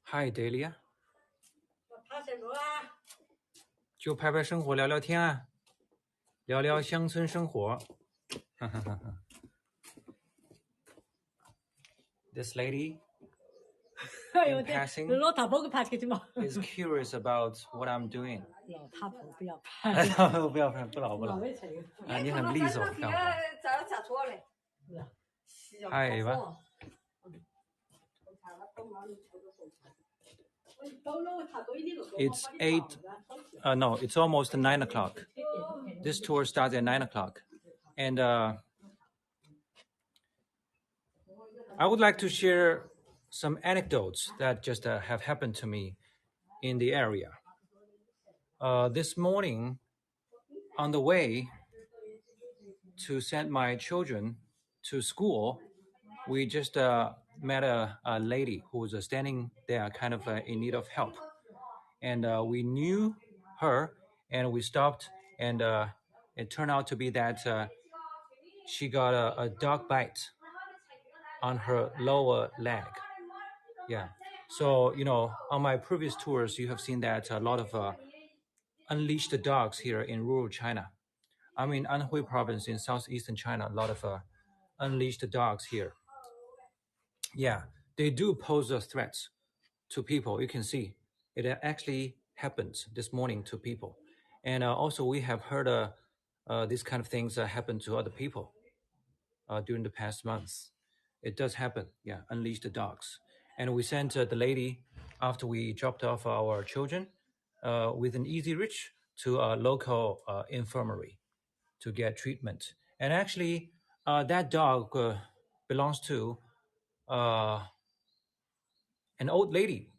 Hi Delia，拍什么啊？就拍拍生活，聊聊天啊，聊聊乡村生活。This lady 哎 in 呦，这 passing 老太婆给拍去嘛。is curious about what I'm doing. 老太婆不要拍。不要拍，不老。啊，你很利索，干活。Hi Eva. It's 8. No, it's almost 9 o'clock. This tour starts at 9 o'clock, and I would like to share some anecdotes that just have happened to me in the area. This morning, on the way to send my children to school, we just met a lady who was standing there kind of in need of help. And we knew her and we stopped, and it turned out to be that she got a dog bite on her lower leg. Yeah. So, on my previous tours, you have seen that a lot of unleashed dogs here in rural China. I'm in Anhui province in southeastern China, a lot of unleashed dogs here. Yeah, they do pose a threat to people. You can see it actually happened this morning to people. And also we have heard these kind of things happen to other people during the past months. It does happen, yeah, unleashed dogs. And we sent the lady, after we dropped off our children, with an easy reach to a local infirmary to get treatment. And actually, that dog belongs to an old lady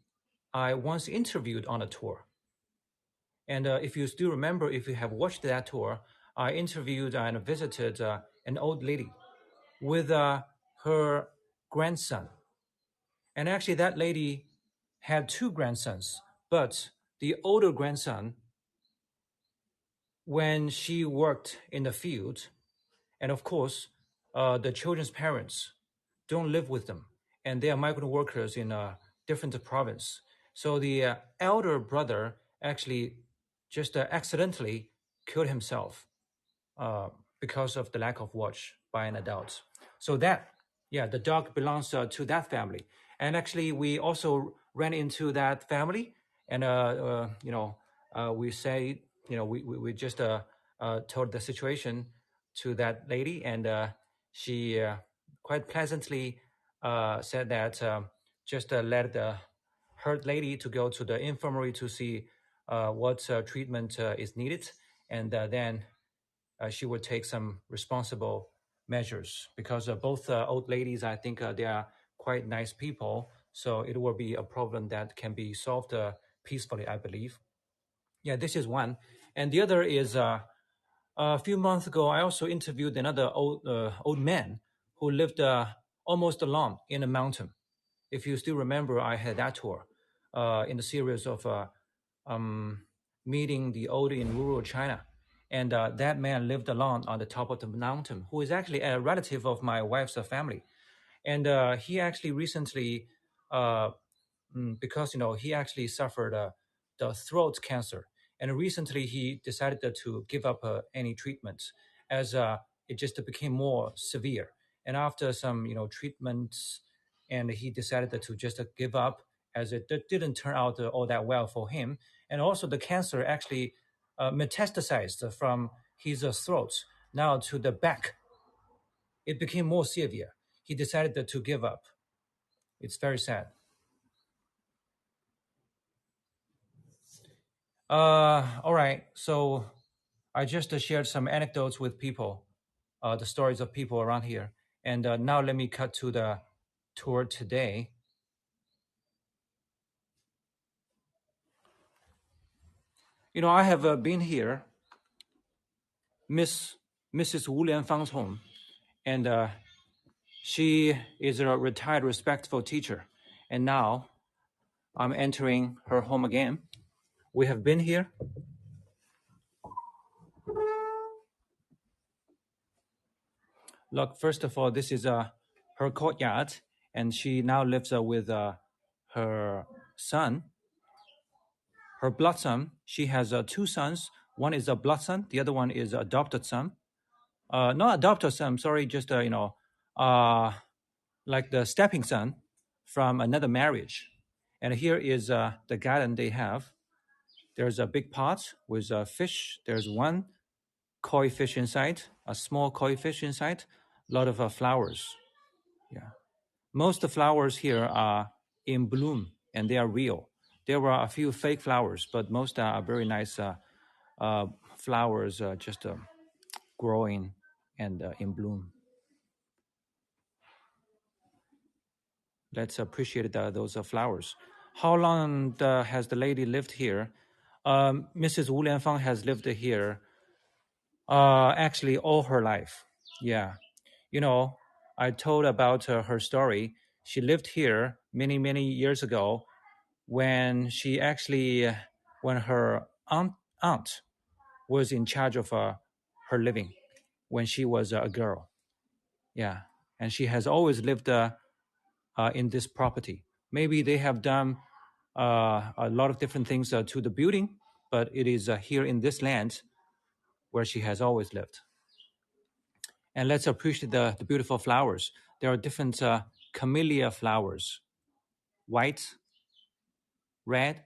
I once interviewed on a tour. And if you still remember, if you have watched that tour, I interviewed and visited an old lady with her grandson. And actually, that lady had two grandsons, but the older grandson, when she worked in the field, and of course, the children's parents don't live with them, and they are migrant workers in a different province. So the elder brother actually just accidentally killed himself because of the lack of watch by an adult. So that, yeah, the dog belongs to that family. And actually, we also ran into that family, and we say, we just told the situation to that lady, and she quite pleasantly said that just let the hurt lady to go to the infirmary to see what treatment is needed, and then she would take some responsible measures, because both old ladies, I think they are quite nice people. So it will be a problem that can be solved peacefully, I believe. Yeah, this is one. And the other is a few months ago, I also interviewed another old man who lived almost alone in a mountain. If you still remember, I had that tour in the series of meeting the old in rural China. And that man lived alone on the top of the mountain, who is actually a relative of my wife's family. And he actually recently, because he actually suffered the throat cancer, and recently he decided to give up any treatment, as it just became more severe. And after some treatments, and he decided to just give up, as it didn't turn out all that well for him. And also the cancer actually metastasized from his throat now to the back. It became more severe. He decided to give up. It's very sad. All right. So I just shared some anecdotes with people, the stories of people around here. And now let me cut to the tour today. I have been here, Mrs. Wu Lianfang's home, and she is a retired, respectful teacher. And now I'm entering her home again. We have been here. Look, first of all, this is her courtyard, and she now lives with her son, her blood son. She has two sons. One is a blood son. The other one is adopted son. Not adopted son. Sorry, just like the stepping son from another marriage. And here is the garden they have. There's a big pot with a fish. There's one koi fish inside, a small koi fish inside, a lot of flowers. Yeah. Most of the flowers here are in bloom and they are real. There were a few fake flowers, but most are very nice flowers just growing and in bloom. Let's appreciate those flowers. How long has the lady lived here? Mrs. Wu Lianfang has lived here actually all her life. Yeah. You know, I told about her story. She lived here many, many years ago when she actually, when her aunt was in charge of her living when she was a girl. Yeah. And she has always lived in this property. Maybe they have done a lot of different things to the building, but it is here in this land where she has always lived. And let's appreciate the beautiful flowers. There are different camellia flowers, white, red,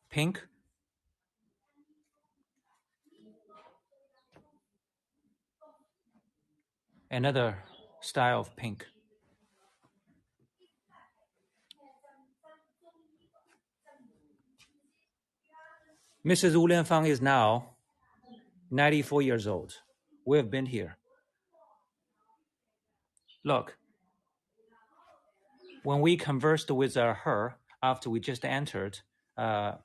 pink, another style of pink. Mrs. Wu Lianfang is now 94 years old. We have been here. Look, when we conversed with her after we just entered, 20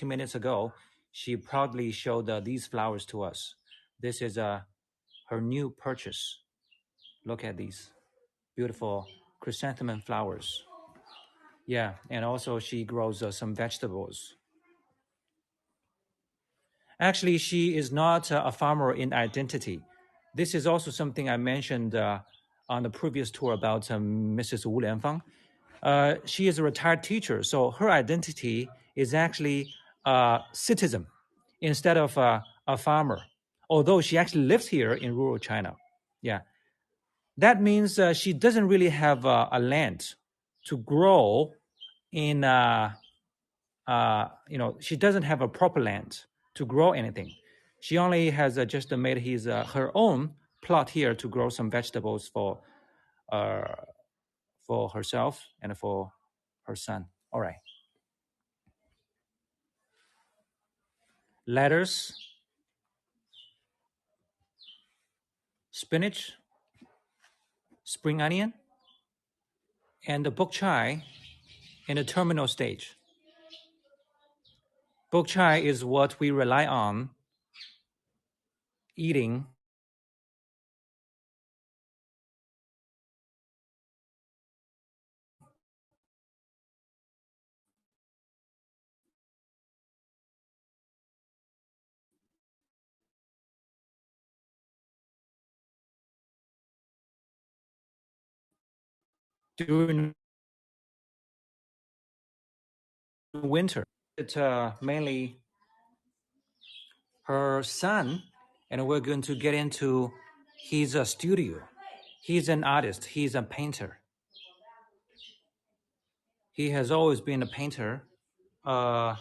minutes ago, she proudly showed these flowers to us. This is her new purchase. Look at these beautiful chrysanthemum flowers. Yeah, and also she grows some vegetables. Actually, she is not a farmer in identity. This is also something I mentioned on the previous tour about Mrs. Wu Lianfang. She is a retired teacher, so her identity is actually a citizen instead of a farmer, although she actually lives here in rural China. Yeah. That means she doesn't really have a land to grow in, she doesn't have a proper land to grow anything. She only has just made her own plot here to grow some vegetables for herself and for her son. All right. Lettuce, spinach, spring onion, and the bok choy in the terminal stage. Bok choy is what we rely on eating during winter. It's mainly her son, and we're going to get into his studio. He's an artist. He's a painter. He has always been a painter for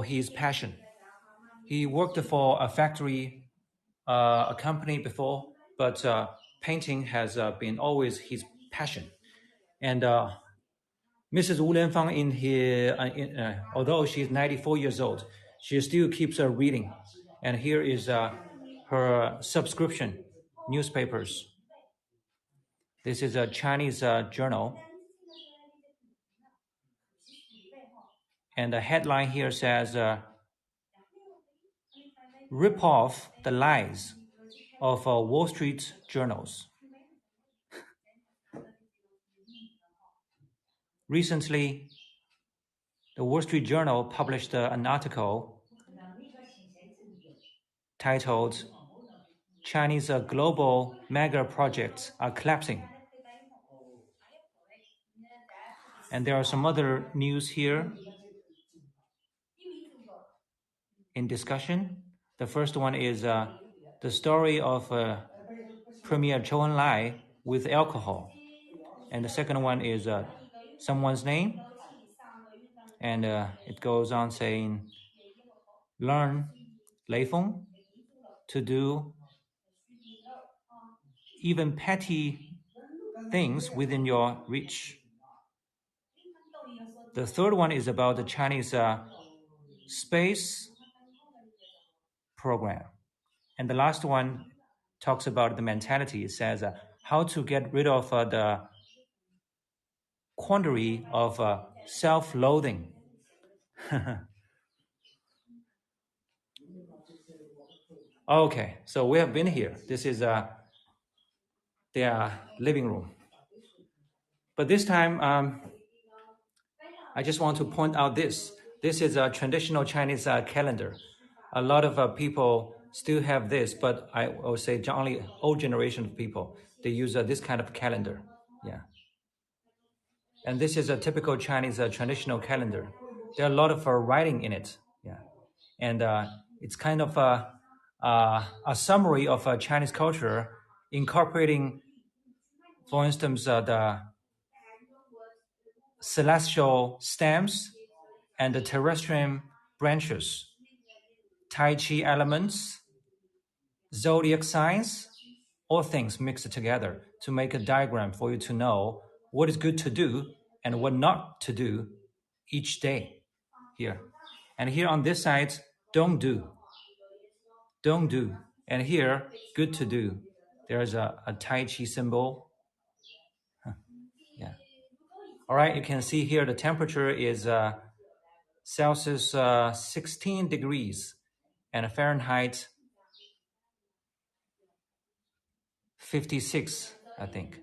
his passion. He worked for a factory, a company before, but painting has been always his passion. And Mrs. Wu Lianfang, although she's 94 years old, she still keeps reading. And here is her subscription newspapers. This is a Chinese journal. And the headline here says, rip off the lies of Wall Street journals. Recently, the Wall Street Journal published an article titled Chinese global mega projects are collapsing. And there are some other news here in discussion. The first one is the story of Premier Zhou Enlai with alcohol. And the second one is someone's name. And it goes on saying, learn Lei Feng to do even petty things within your reach. The third one is about the Chinese space program. And the last one talks about the mentality. It says how to get rid of the quandary of self-loathing. Okay, so we have been here. This is their living room. But this time, I just want to point out this. This is a traditional Chinese calendar. A lot of people still have this, but I will say only old generation of people, they use this kind of calendar. Yeah. And this is a typical Chinese traditional calendar. There are a lot of writing in it. Yeah. And it's kind of a summary of Chinese culture, incorporating, for instance, the celestial stems and the terrestrial branches, Tai Chi elements, zodiac signs, all things mixed together to make a diagram for you to know what is good to do and what not to do each day here. And here on this side, don't do. Don't do. And here, good to do. There's a Tai Chi symbol. Yeah. All right, you can see here the temperature is Celsius 16 degrees and Fahrenheit 56, I think.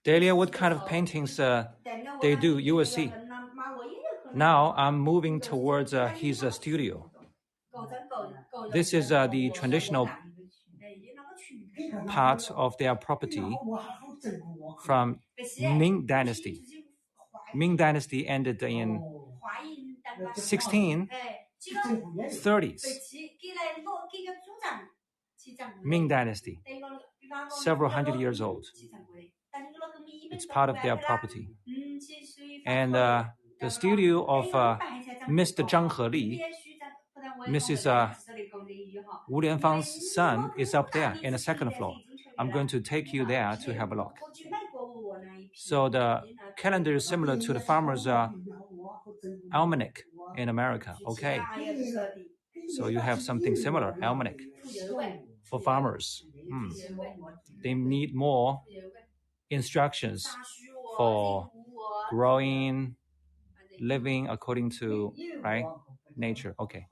Delia, what kind of paintings they do, you will see. Now I'm moving towards his studio. This is the traditional part of their property from Ming Dynasty. Ming Dynasty ended in 1630s. Ming Dynasty, several hundred years old. It's part of their property. And the studio of Mr. Zhang Heli, Mrs. Wu Lianfang's son, is up there in the second floor. I'm going to take you there to have a look. So the calendar is similar to the farmer's almanac in America. Okay. So you have something similar, almanac, for farmers. They need more instructions for growing, living according to nature. Okay.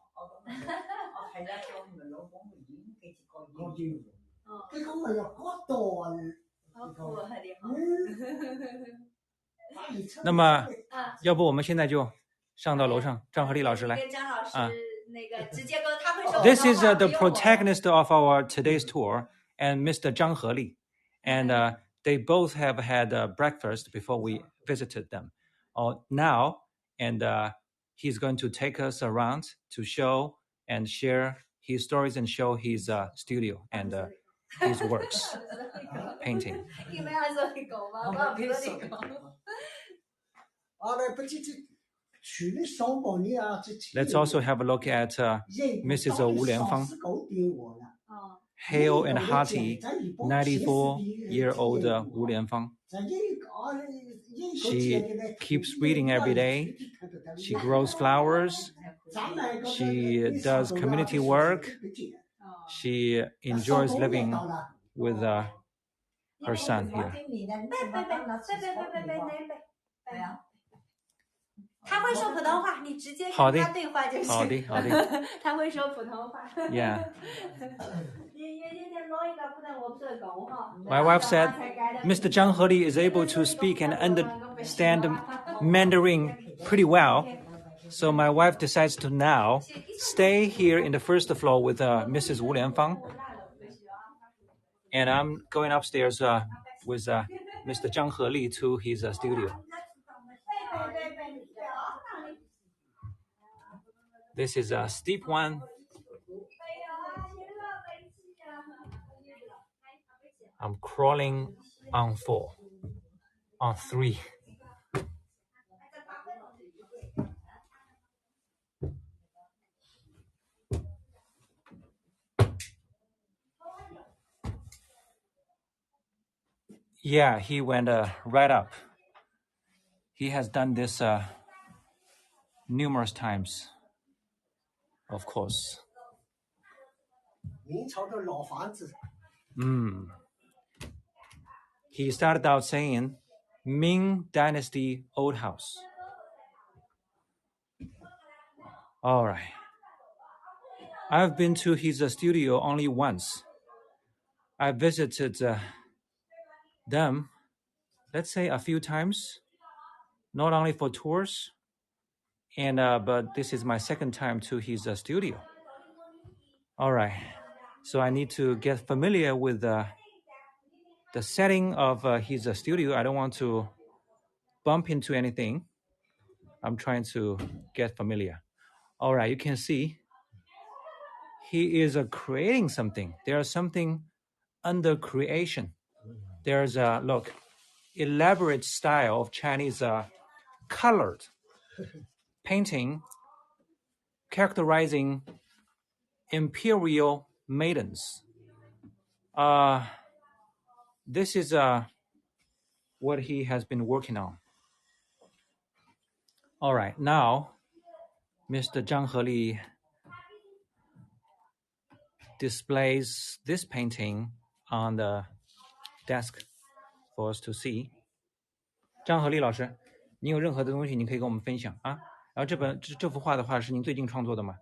那么，要不我们现在就上到楼上，张和丽老师来。This is the protagonist of our today's tour, and Mr. Zhang Heli, and they both have had breakfast before we visited them. Now, and he's going to take us around to show and share his stories and show his studio and his works, painting. Let's also have a look at Mrs. Wu Lianfang. Hale and hearty, 94-year-old Wu Lianfang. She keeps reading every day. She grows flowers. She does community work. She enjoys living with her son here. 他会说普通话，你直接跟他对话就行。好的，好的。他会说普通话。Yeah. My wife said Mr. Zhang Heli is able to speak and understand Mandarin pretty well. So my wife decides to now stay here in the first floor with Mrs. Wu Lianfang. And I'm going upstairs with Mr. Zhang Heli to his studio. This is a steep one. I'm crawling on 4, on 3. Yeah, he went right up. He has done this numerous times, of course. He started out saying Ming Dynasty Old House. All right. I've been to his studio only once. I visited them, let's say, a few times, not only for tours, and but this is my second time to his studio. All right. So I need to get familiar with the setting of his studio. I don't want to bump into anything. I'm trying to get familiar. All right, you can see he is creating something. There's something under creation. There's a, look, elaborate style of Chinese colored painting characterizing imperial maidens. This is what he has been working on. All right, now Mr. Zhang Heli displays this painting on the desk for us to see. 张和立老师，你有任何的东西你可以跟我们分享啊。然后这幅画的话是您最近创作的吗？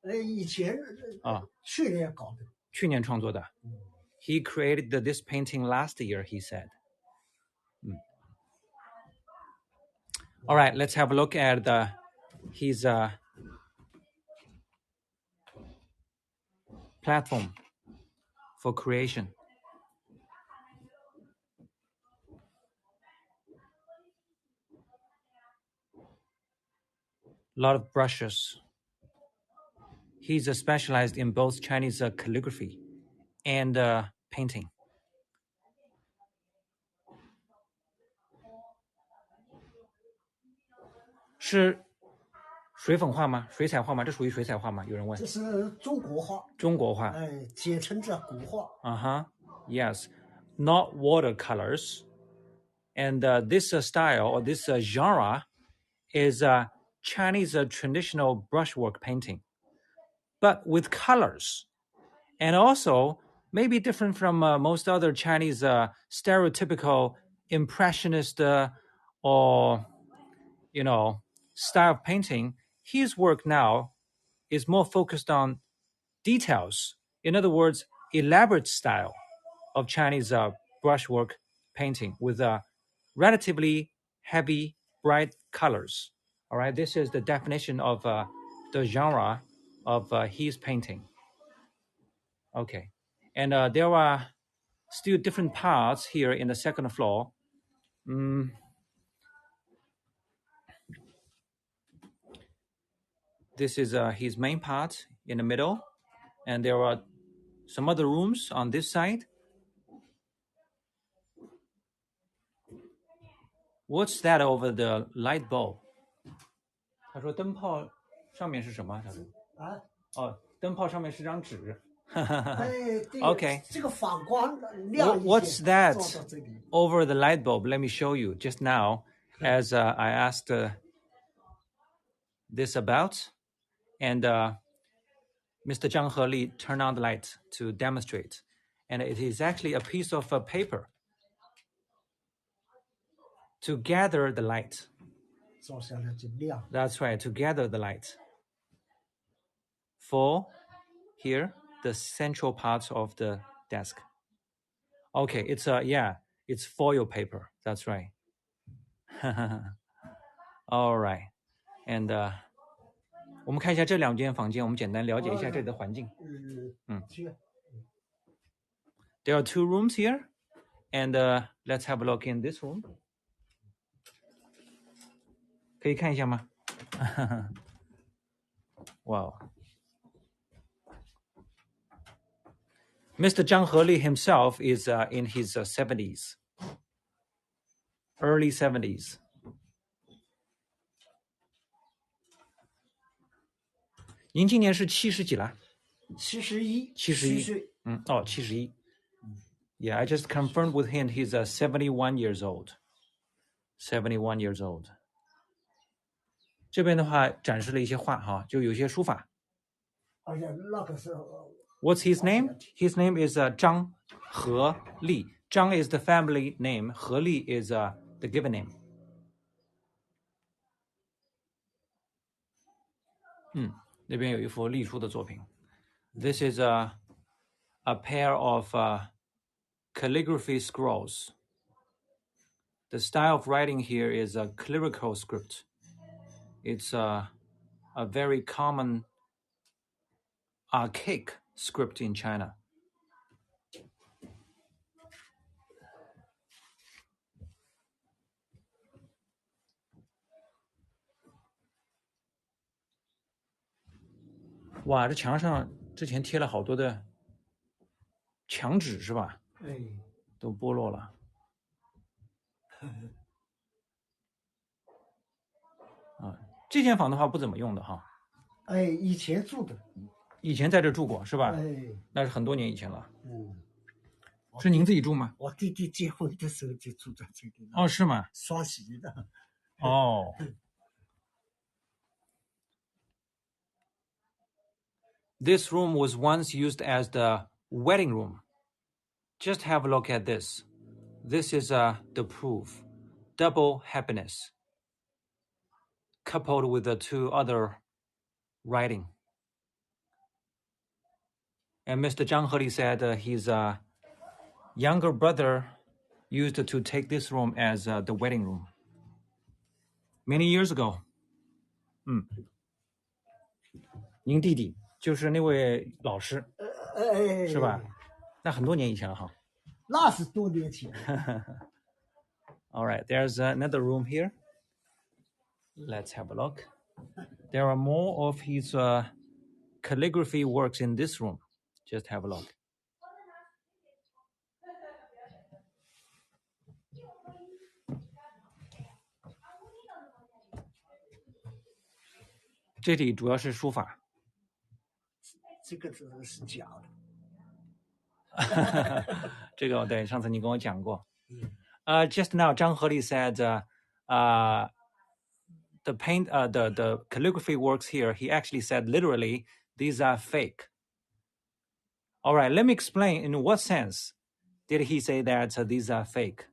以前去年搞的。去年创作的。He created this painting last year, he said. All right, let's have a look at his platform for creation. A lot of brushes. He's specialized in both Chinese calligraphy and painting. 是水粉画吗？水彩画吗？这属于水彩画吗？有人问。这是中国画。中国画。简称叫古画。Yes, not watercolors. And this style or this genre is Chinese traditional brushwork painting, but with colors, and also maybe different from most other Chinese stereotypical impressionist or style of painting. His work now is more focused on details. In other words, elaborate style of Chinese brushwork painting with relatively heavy, bright colors. All right, this is the definition of the genre of his painting. Okay, and there are still different parts here in the second floor. This is his main part in the middle, and there are some other rooms on this side. What's that over the light bulb? 他说灯泡上面是什么？他说灯泡上面是张纸。Okay. 这个反光亮。What's that over the light bulb? Let me show you. Just now, as I asked this about, and Mr. Zhang Heli turned on the light to demonstrate, and it is actually a piece of paper to gather the light. That's right, to gather the light. For here, the central parts of the desk. Okay, it's yeah, it's foil paper. That's right. All right, and 我们看一下这两间房间，我们简单了解一下这里的环境。There are 2 rooms here, and let's have a look in this room. 可以看一下吗？Wow. Mr. Zhang Heli himself is in his 70s, early 70s. 您今年是70几了？71岁。71。Yeah, I just confirmed with him he's 71 years old. 71 years old. 这边的话展示了一些画哈，就有些书法。那个是。What's his name? His name is 张和利。张 is the family name. 和利 is the given name. 那边有一幅隶书的作品。This is a pair of calligraphy scrolls. The style of writing here is a clerical script. It's a very common archaic script in China. Wow, 这墙上之前贴了好多的墙纸是吧？都剥落了。这间房的话不怎么用的哈。以前住的。以前在这住过是吧？那是很多年以前了。是您自己住吗？我弟弟结婚的时候就住在这里。是吗？刷洗的。This room was once used as the wedding room. Just have a look at this. This is the proof. Double happiness. Coupled with the 2 other writing. And Mr. Zhang Heli said his younger brother used to take this room as the wedding room. Many years ago. 您弟弟就是那位老师，是吧？那很多年以前了哈。那是多年前。All right, there's another room here. Let's have a look. There are more of his calligraphy works in this room. Just have a look. 这里主要是书法。这个是假的。这个对，上次你跟我讲过。Just now, Zhang Heli said the calligraphy works here. He actually said literally, these are fake. All right, let me explain in what sense did he say that these are fake.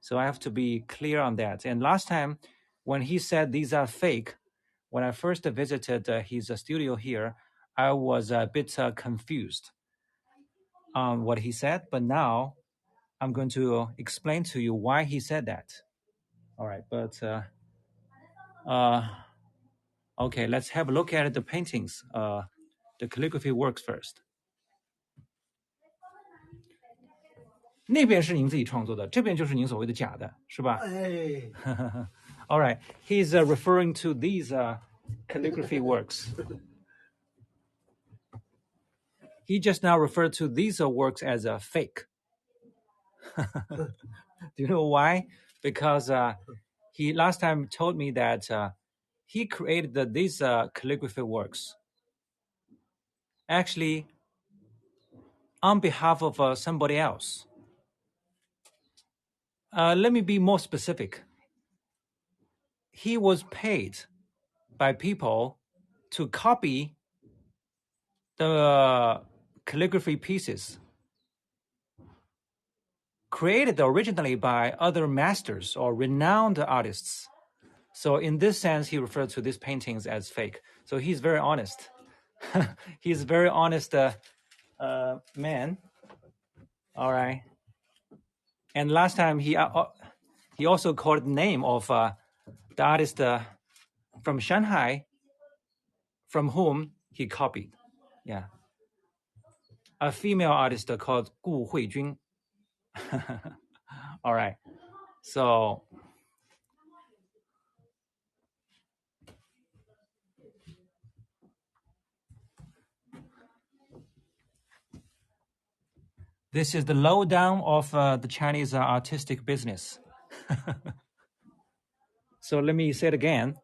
So I have to be clear on that. And last time, when he said these are fake, when I first visited his studio here, I was a bit confused on what he said, but now I'm going to explain to you why he said that. All right, but okay, let's have a look at the paintings, the calligraphy works first. 那边是您自己创作的，这边就是您所谓的假的，是吧？All right, he's referring to these calligraphy works. He just now referred to these works as fake. Do you know why? Because he last time told me that he created these calligraphy works actually on behalf of somebody else. Let me be more specific. He was paid by people to copy the calligraphy pieces created originally by other masters or renowned artists. So in this sense, he referred to these paintings as fake. So he's very honest. He's very honest man. All right. And last time he also called the name of the artist from Shanghai, from whom he copied. Yeah. A female artist called Gu Huijun. All right. So this is the lowdown of the Chinese artistic business. So let me say it again.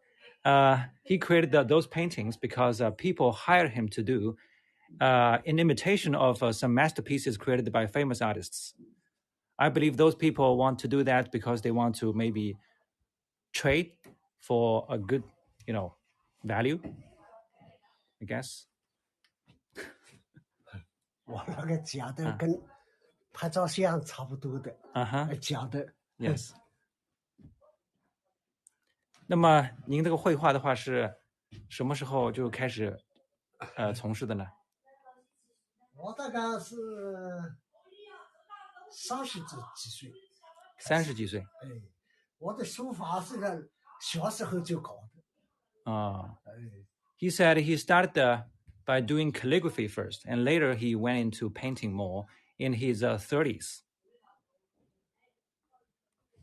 He created those paintings because people hired him to do in imitation of some masterpieces created by famous artists. I believe those people want to do that because they want to maybe trade for a good, value, I guess. 我那个假的跟拍照相差不多的，假的。Yes. 那么您这个绘画的话是什么时候就开始从事的呢？我大概是30几岁。30几岁。哎，我的书法是个小时候就搞的。He said he started by doing calligraphy first, and later he went into painting more in his 30s.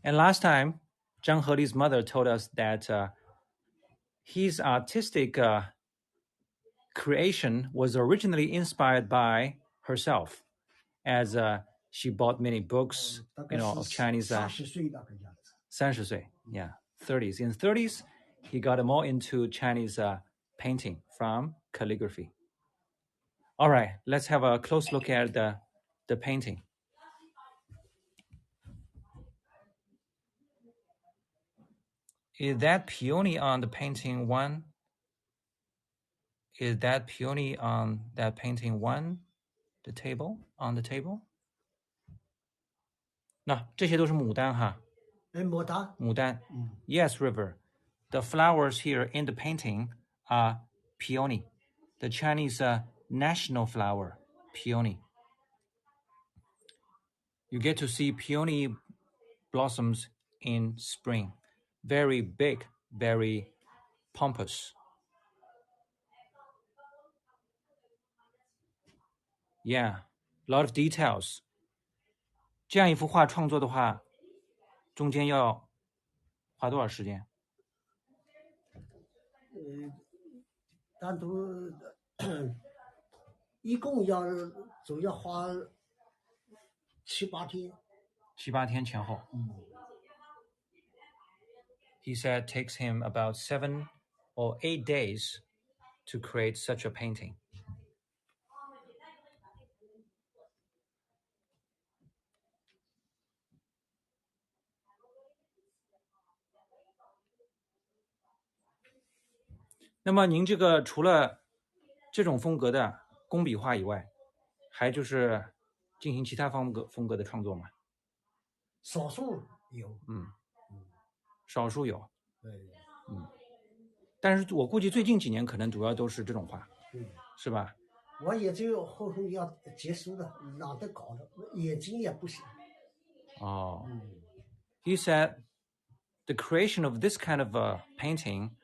And last time, Zhang Heli's mother told us that his artistic creation was originally inspired by herself, as she bought many books, of Chinese. 30岁那个样子。30岁 yeah, 30s. In 30s, he got more into Chinese painting from calligraphy. All right, let's have a close look at the painting. Is that peony on the painting one? Is that peony on that painting one? The table? On the table? 那这些都是牡丹哈。牡丹。牡丹。Yes, River. The flowers here in the painting are peony, the Chinese national flower, peony. You get to see peony blossoms in spring. Very big, very pompous. Yeah, a lot of details. 这样一幅画创作的话，中间要花多少时间？单独一共总要花7、8天。7、8天前后。He said it takes him about 7 or 8 days to create such a painting. "那么您这个除了这种风格的工笔画以外，还就是进行其他风格的创作吗？少数有。少数有。但是我估计最近几年可能主要都是这种画，是吧？我也就后头要结束了，懒得搞了，眼睛也不行。He said the creation of this kind of painting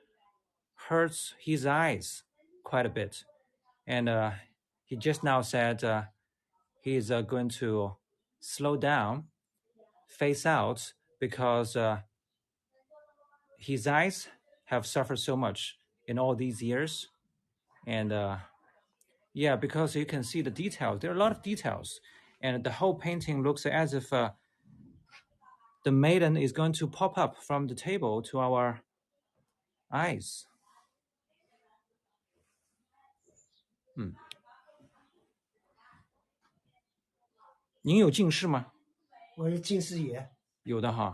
hurts his eyes quite a bit. And he just now said he's going to slow down, phase out, because his eyes have suffered so much in all these years. And yeah, because you can see the details. There are a lot of details. And the whole painting looks as if the maiden is going to pop up from the table to our eyes. 您有近视吗？我有近视眼。有的哈。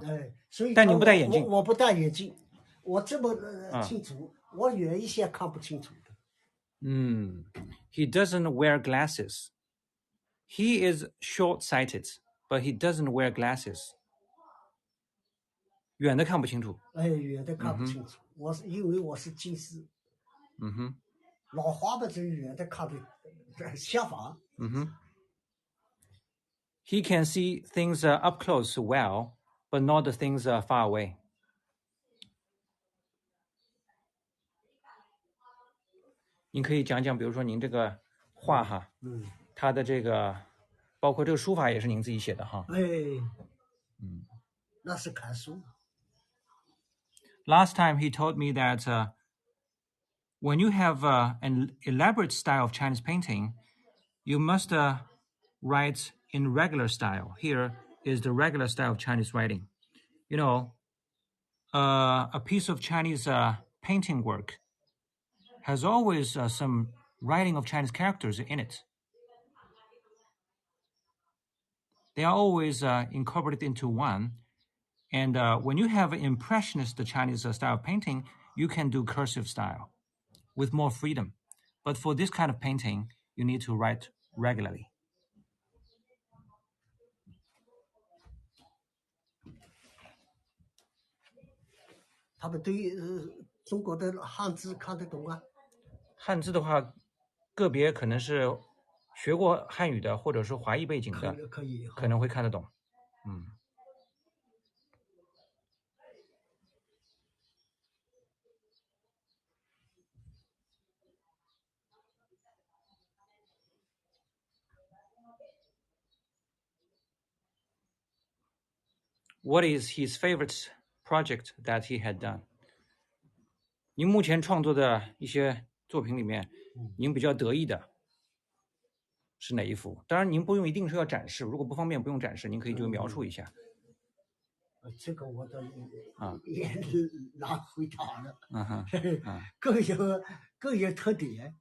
所以但你不戴眼镜。我不戴眼镜，我这么清楚，我远一些看不清楚的。He doesn't wear glasses. He is short-sighted, but he doesn't wear glasses. 远的看不清楚。远的看不清楚。因为我是近视。老花的这远的看的下方。He can see things up close well, but not the things far away. 您可以讲讲，比如说您这个画哈，它的这个，包括这个书法也是您自己写的哈。那是看书。Last time he told me that when you have an elaborate style of Chinese painting, you must write in regular style. Here is the regular style of Chinese writing. You know, a piece of Chinese painting work has always some writing of Chinese characters in it. They are always incorporated into one. And when you have an impressionist Chinese style of painting, you can do cursive style with more freedom. But for this kind of painting, you need to write regularly. 他们对中国的汉字看得懂啊？汉字的话，个别可能是学过汉语的，或者是华裔背景的，可能会看得懂。What is his favorite project that he had done? 您目前创作的一些作品里面，您比较得意的是哪一幅？当然，您不用一定是要展示，如果不方便不用展示，您可以就描述一下。这个我都也难回答了。各有特点。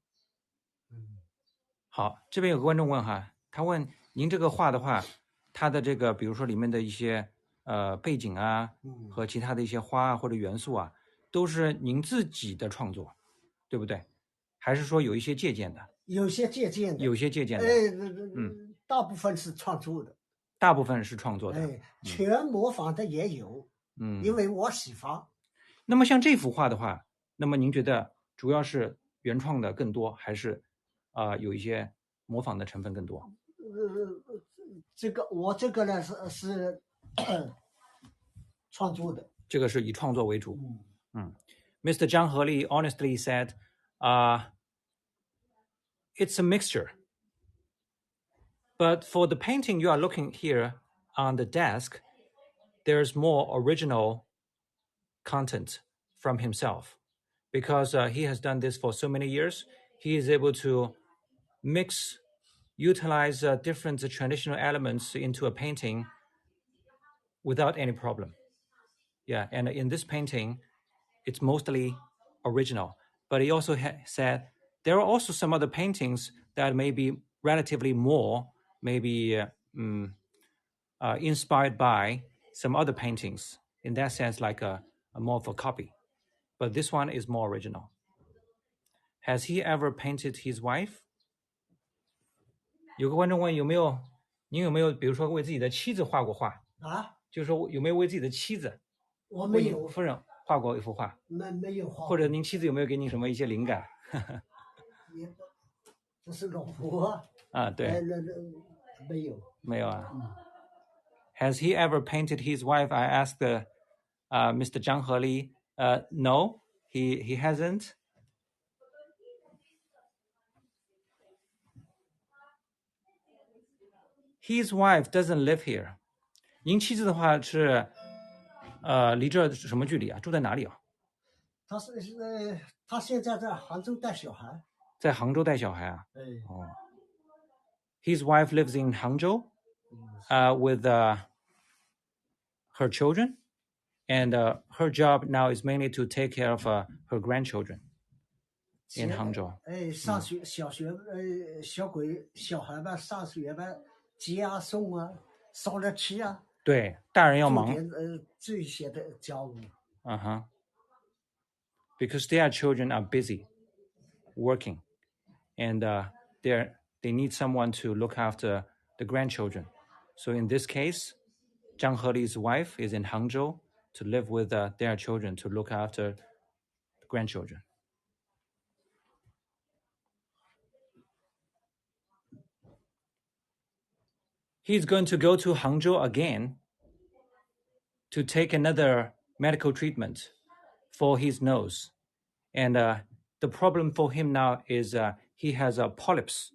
好，这边有个观众问哈，他问您这个画的话，它的这个比如说里面的一些背景啊，和其他的一些花啊或者元素啊，都是您自己的创作，对不对？还是说有一些借鉴的？有些借鉴的。有些借鉴的。大部分是创作的。大部分是创作的。全模仿的也有。因为我喜欢。那么像这幅画的话，那么您觉得主要是原创的更多，还是有一些模仿的成分更多？我这个呢是创作的。这个是以创作为主。Mr. Zhang Heli honestly said, it's a mixture. But for the painting you are looking here on the desk, there's more original content from himself. Because he has done this for so many years, he is able to utilize different traditional elements into a painting without any problem. Yeah, and in this painting, it's mostly original. But he also said there are also some other paintings that may be relatively more, maybe inspired by some other paintings. In that sense, like a more of a copy. But this one is more original. Has he ever painted his wife? 有个观众问您有没有比如说为自己的妻子画过画？就是说有没有为自己的妻子？我没有。夫人画过一幅画？没有画。或者您妻子有没有给你什么一些灵感？这是老婆。对。没有。没有啊。Has he ever painted his wife? I asked Mr. Zhang Heli. No, he hasn't. His wife doesn't live here. 您妻子的话是离这什么距离啊？住在哪里啊？他现在在杭州带小孩。在杭州带小孩啊？His wife lives in Hangzhou with her children, and her job now is mainly to take care of her grandchildren in Hangzhou. 上学小孩们上学们接啊送啊烧了吃啊。对，大人要忙。这些的家务。Because their children are busy working, and they need someone to look after the grandchildren. So in this case, Zhang Heli's wife is in Hangzhou to live with their children to look after the grandchildren. he's going to go to Hangzhou again to take another medical treatment for his nose. And the problem for him now is he has polyps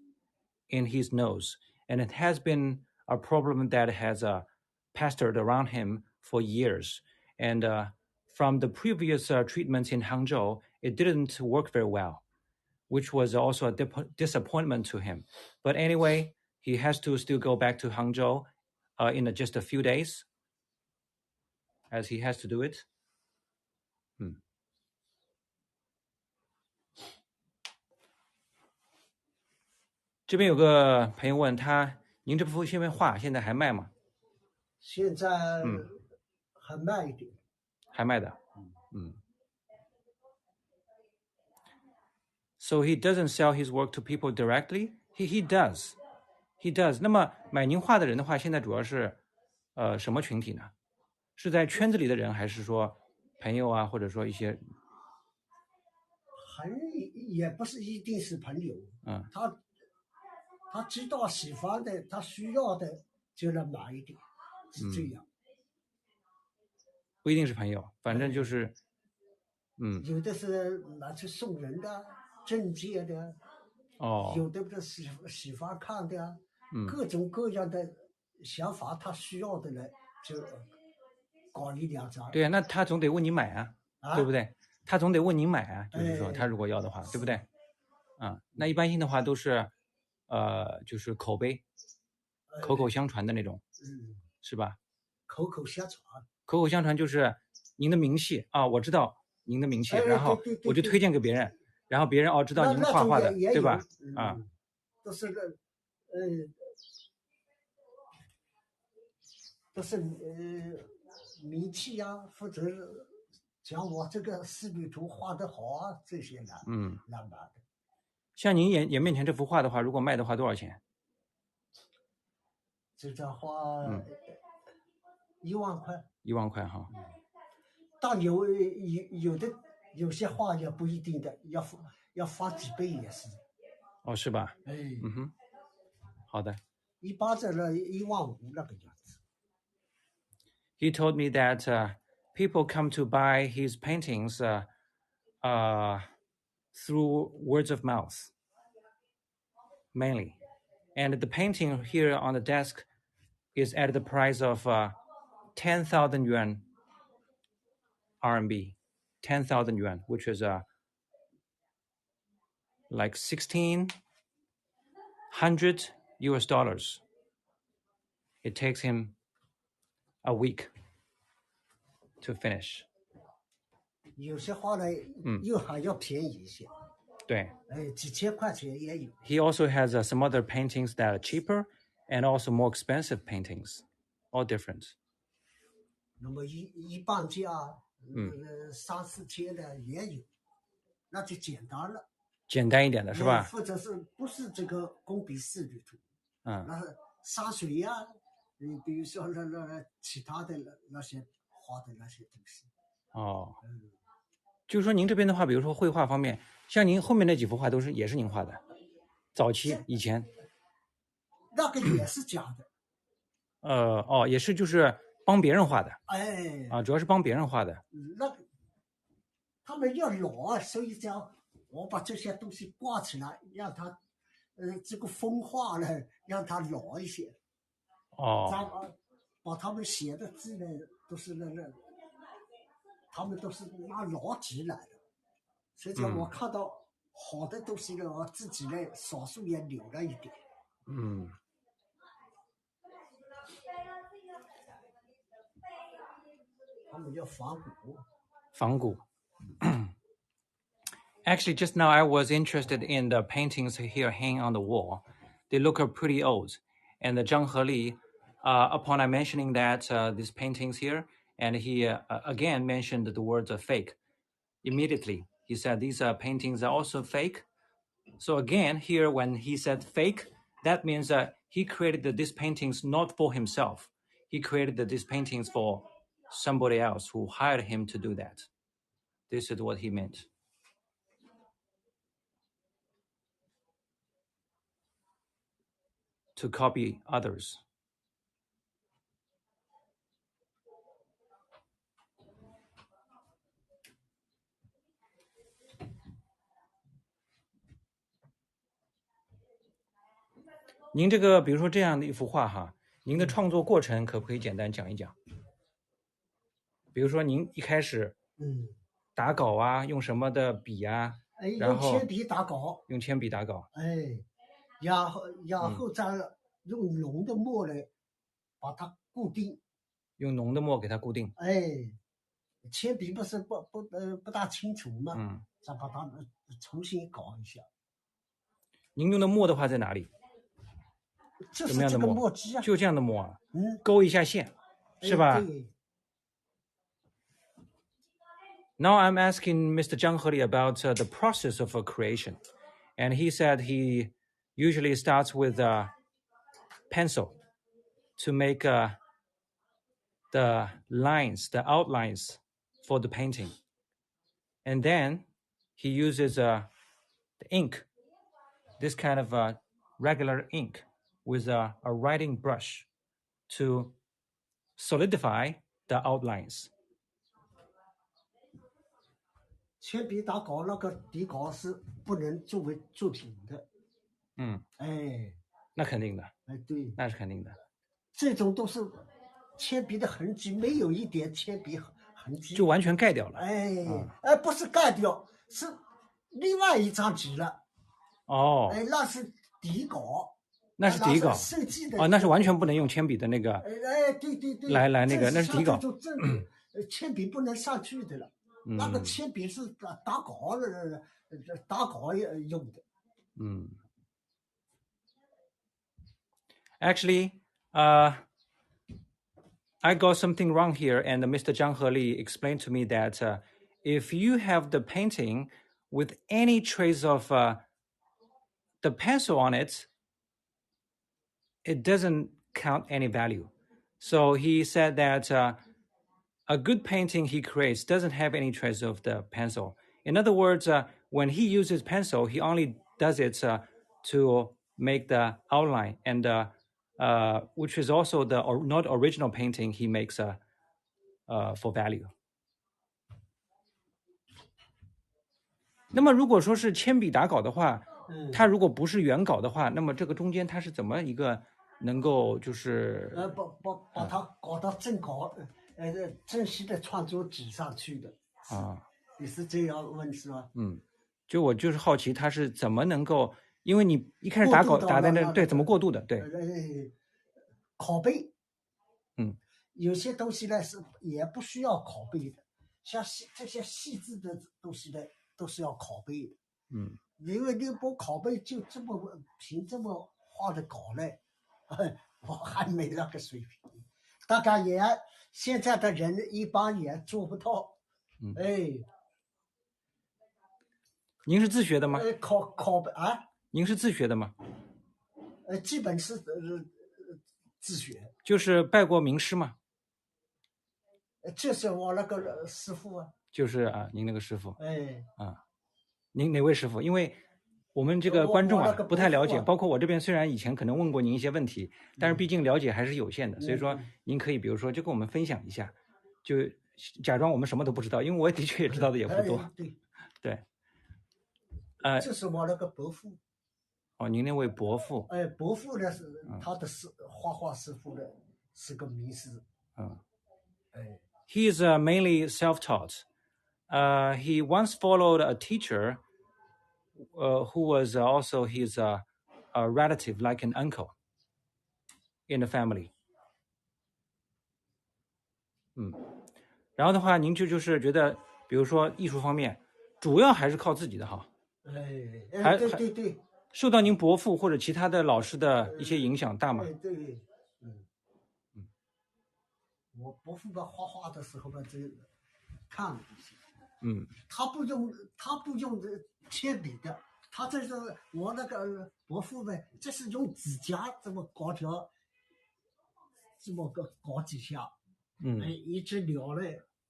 in his nose. And it has been a problem that has pestered around him for years. And from the previous treatments in Hangzhou, it didn't work very well, which was also a disappointment to him. But anyway, he has to still go back to Hangzhou in just a few days, as he has to do it. 这边有个朋友问他，您这幅新画现在还卖吗？现在还卖一点，还卖的。So he doesn't sell his work to people directly. He does. He does. 那么买您画的人的话，现在主要是什么群体呢？是在圈子里的人，还是说朋友啊，或者说一些？也不是一定是朋友。他知道喜欢的，他需要的就来买一点，是这样。不一定是朋友，反正就是，有的是拿去送人的，证件的，有的是喜欢看的，各种各样的想法，他需要的人就搞一两张。对啊，那他总得问你买啊，对不对？他总得问你买啊，就是说他如果要的话，对不对？那一般性的话都是。就是口碑，口口相传的那种，是吧？口口相传，口口相传就是您的名气啊，我知道您的名气，然后我就推荐给别人，然后别人知道您画画的，对吧？都是都是名气啊，或者讲我这个仕女图画得好啊，这些来买的。像您眼面前这幅画的话，如果卖的话多少钱？这张画1万块。1万块哈。但有的有些画也不一定的，要翻几倍也是。是吧？好的。一般在那1万5那个样子。He told me that people come to buy his paintings through words of mouth, mainly. And the painting here on the desk is at the price of 10,000 yuan RMB, 10,000 yuan, which is like $1,600 US. It takes him a week to finish. 有些画呢，又还要便宜一些。对，几千块钱也有。He also has some other paintings that are cheaper and also more expensive paintings, all different. 那么一半价，3、4千的也有，那就简单了。简单一点的是吧？或者是不是这个工笔仕女图？那山水呀，比如说那其他的那些画的那些东西。就是说您这边的话，比如说绘画方面，像您后面那几幅画也是您画的，早期以前。那个也是假的。也是就是帮别人画的。主要是帮别人画的。那个他们要老，所以讲我把这些东西挂起来，让它这个风化呢，让它老一些。把他们写的字呢，都是他们都是拿老纸来的。所以讲我看到好的东西呢，我自己呢少数也留了一点。他们叫仿古。仿古。Actually, just now I was interested in the paintings here hanging on the wall. They look pretty old. And Zhang Heli, upon I mentioning that these paintings here, and he again mentioned the words fake. Immediately, he said these paintings are also fake. So again, here when he said fake, that means he created these paintings not for himself. He created these paintings for somebody else who hired him to do that. This is what he meant. To copy others. 您这个比如说这样的一幅画哈，您的创作过程可不可以简单讲一讲？比如说您一开始打稿啊，用什么的笔啊？然后用铅笔打稿。用铅笔打稿。然后再用浓的墨来把它固定。用浓的墨给它固定。铅笔不是不大清楚嘛，再把它重新搞一下。您用的墨的话在哪里？就是这个墨汁啊，就这样的墨啊，勾一下线，是吧？Now I'm asking Mr. Zhang Heli about the process of creation, and he said he usually starts with a pencil to make the lines, the outlines for the painting, and then he uses the ink, this kind of regular ink with a writing brush to solidify the outlines. 铅笔打稿那个底稿是不能作为作品的。那肯定的。对，那是肯定的。这种都是铅笔的痕迹，没有一点铅笔痕迹，就完全盖掉了。不是盖掉，是另外一张纸了。那是底稿。那是底稿。设计的。那是完全不能用铅笔的那个。对。来那个，那是底稿。铅笔不能上去的了。那个铅笔是打稿用的。Actually, I got something wrong here, and Mr. Zhang Heli explained to me that if you have the painting with any trace of the pencil on it, it doesn't count any value. So he said that a good painting he creates doesn't have any trace of the pencil. In other words, when he uses pencil, he only does it to make the outline, and which is also the not original painting he makes for value. 那么如果说是铅笔打稿的话，它如果不是原稿的话，那么这个中间它是怎么一个能够就是把它搞到正稿正式的创作纸上去的你是这样问是吧？就我就是好奇它是怎么能够，因为你一开始打稿打在那，对，怎么过渡的？对，拷贝，有些东西呢是也不需要拷贝的，像这些细致的东西呢都是要拷贝的。因为你不拷贝就这么凭这么画的稿呢，我还没那个水平，大概也现在的人一般也做不到。您是自学的吗？拷贝您是自学的吗？基本是自学。就是拜过名师吗？就是我那个师傅啊。就是您那个师傅。您哪位师傅？因为我们这个观众不太了解，包括我这边虽然以前可能问过您一些问题，但是毕竟了解还是有限的，所以说您可以比如说就跟我们分享一下，就假装我们什么都不知道，因为我的确也知道的也不多。对。这是我那个伯父。您那位伯父。伯父呢是他的画画师傅的，是个名师。He is mainly self-taught. He once followed a teacher who was also his a relative, like an uncle in the family. 然后的话，您就是觉得，比如说艺术方面，主要还是靠自己的哈。对。受到您伯父或者其他的老师的一些影响大吗？对。我伯父的画画的时候呢，这看了一些。他不用铅笔的，他这是我那个伯父呢，这是用指甲这么搞条，这么个搞几下，一只鸟呢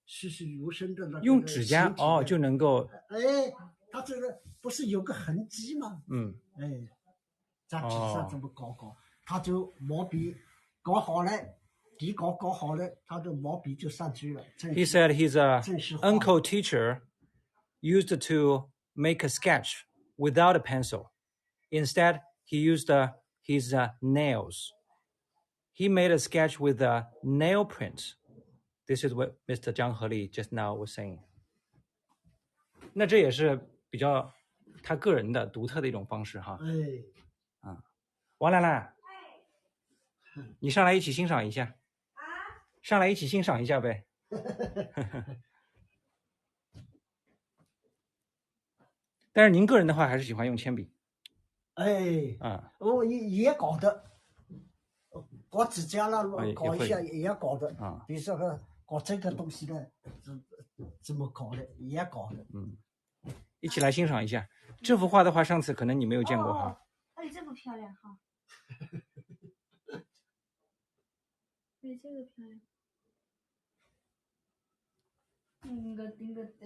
栩栩如生的那个。用指甲就能够。他这个不是有个痕迹吗？在纸上这么搞，他就毛笔搞好了。底稿搞好了，他的毛笔就上去了。He said his uncle teacher used to make a sketch without a pencil. Instead, he used his nails. He made a sketch with a nail print. This is what Mr. Zhang Heli just now was saying. 那这也是比较他个人的独特的一种方式哈。王兰兰，你上来一起欣赏一下。上来一起欣赏一下呗。但是您个人的话还是喜欢用铅笔。我也搞的，搞指甲了，搞一下也搞的。比如说搞这个东西呢，怎么搞的也搞的。一起来欣赏一下这幅画的话，上次可能你没有见过哈。哎，这么漂亮哈！哎，这个漂亮。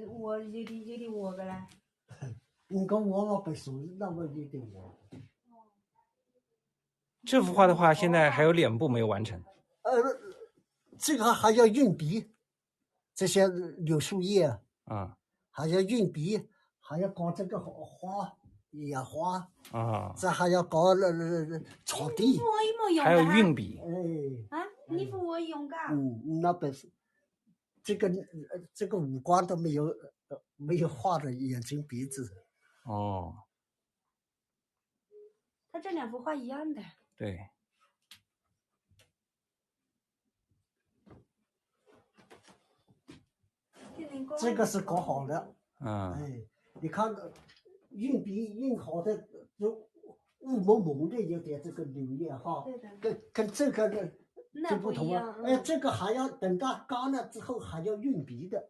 我有点我个嘞。你跟我不熟，那么有点我。这幅画的话，现在还有2步没有完成。这个还要运笔，这些柳树叶还要运笔，还要搞这个花野花这还要搞草地，还有运笔。你扶我用噶？那本是这个五官都没有画的眼睛鼻子。他这2幅画一样的。对。这个是搞好的。你看运笔运好的都雾蒙蒙的，有点这个柳叶哈，跟这个就不同啊。这个还要等它干了之后还要运笔的。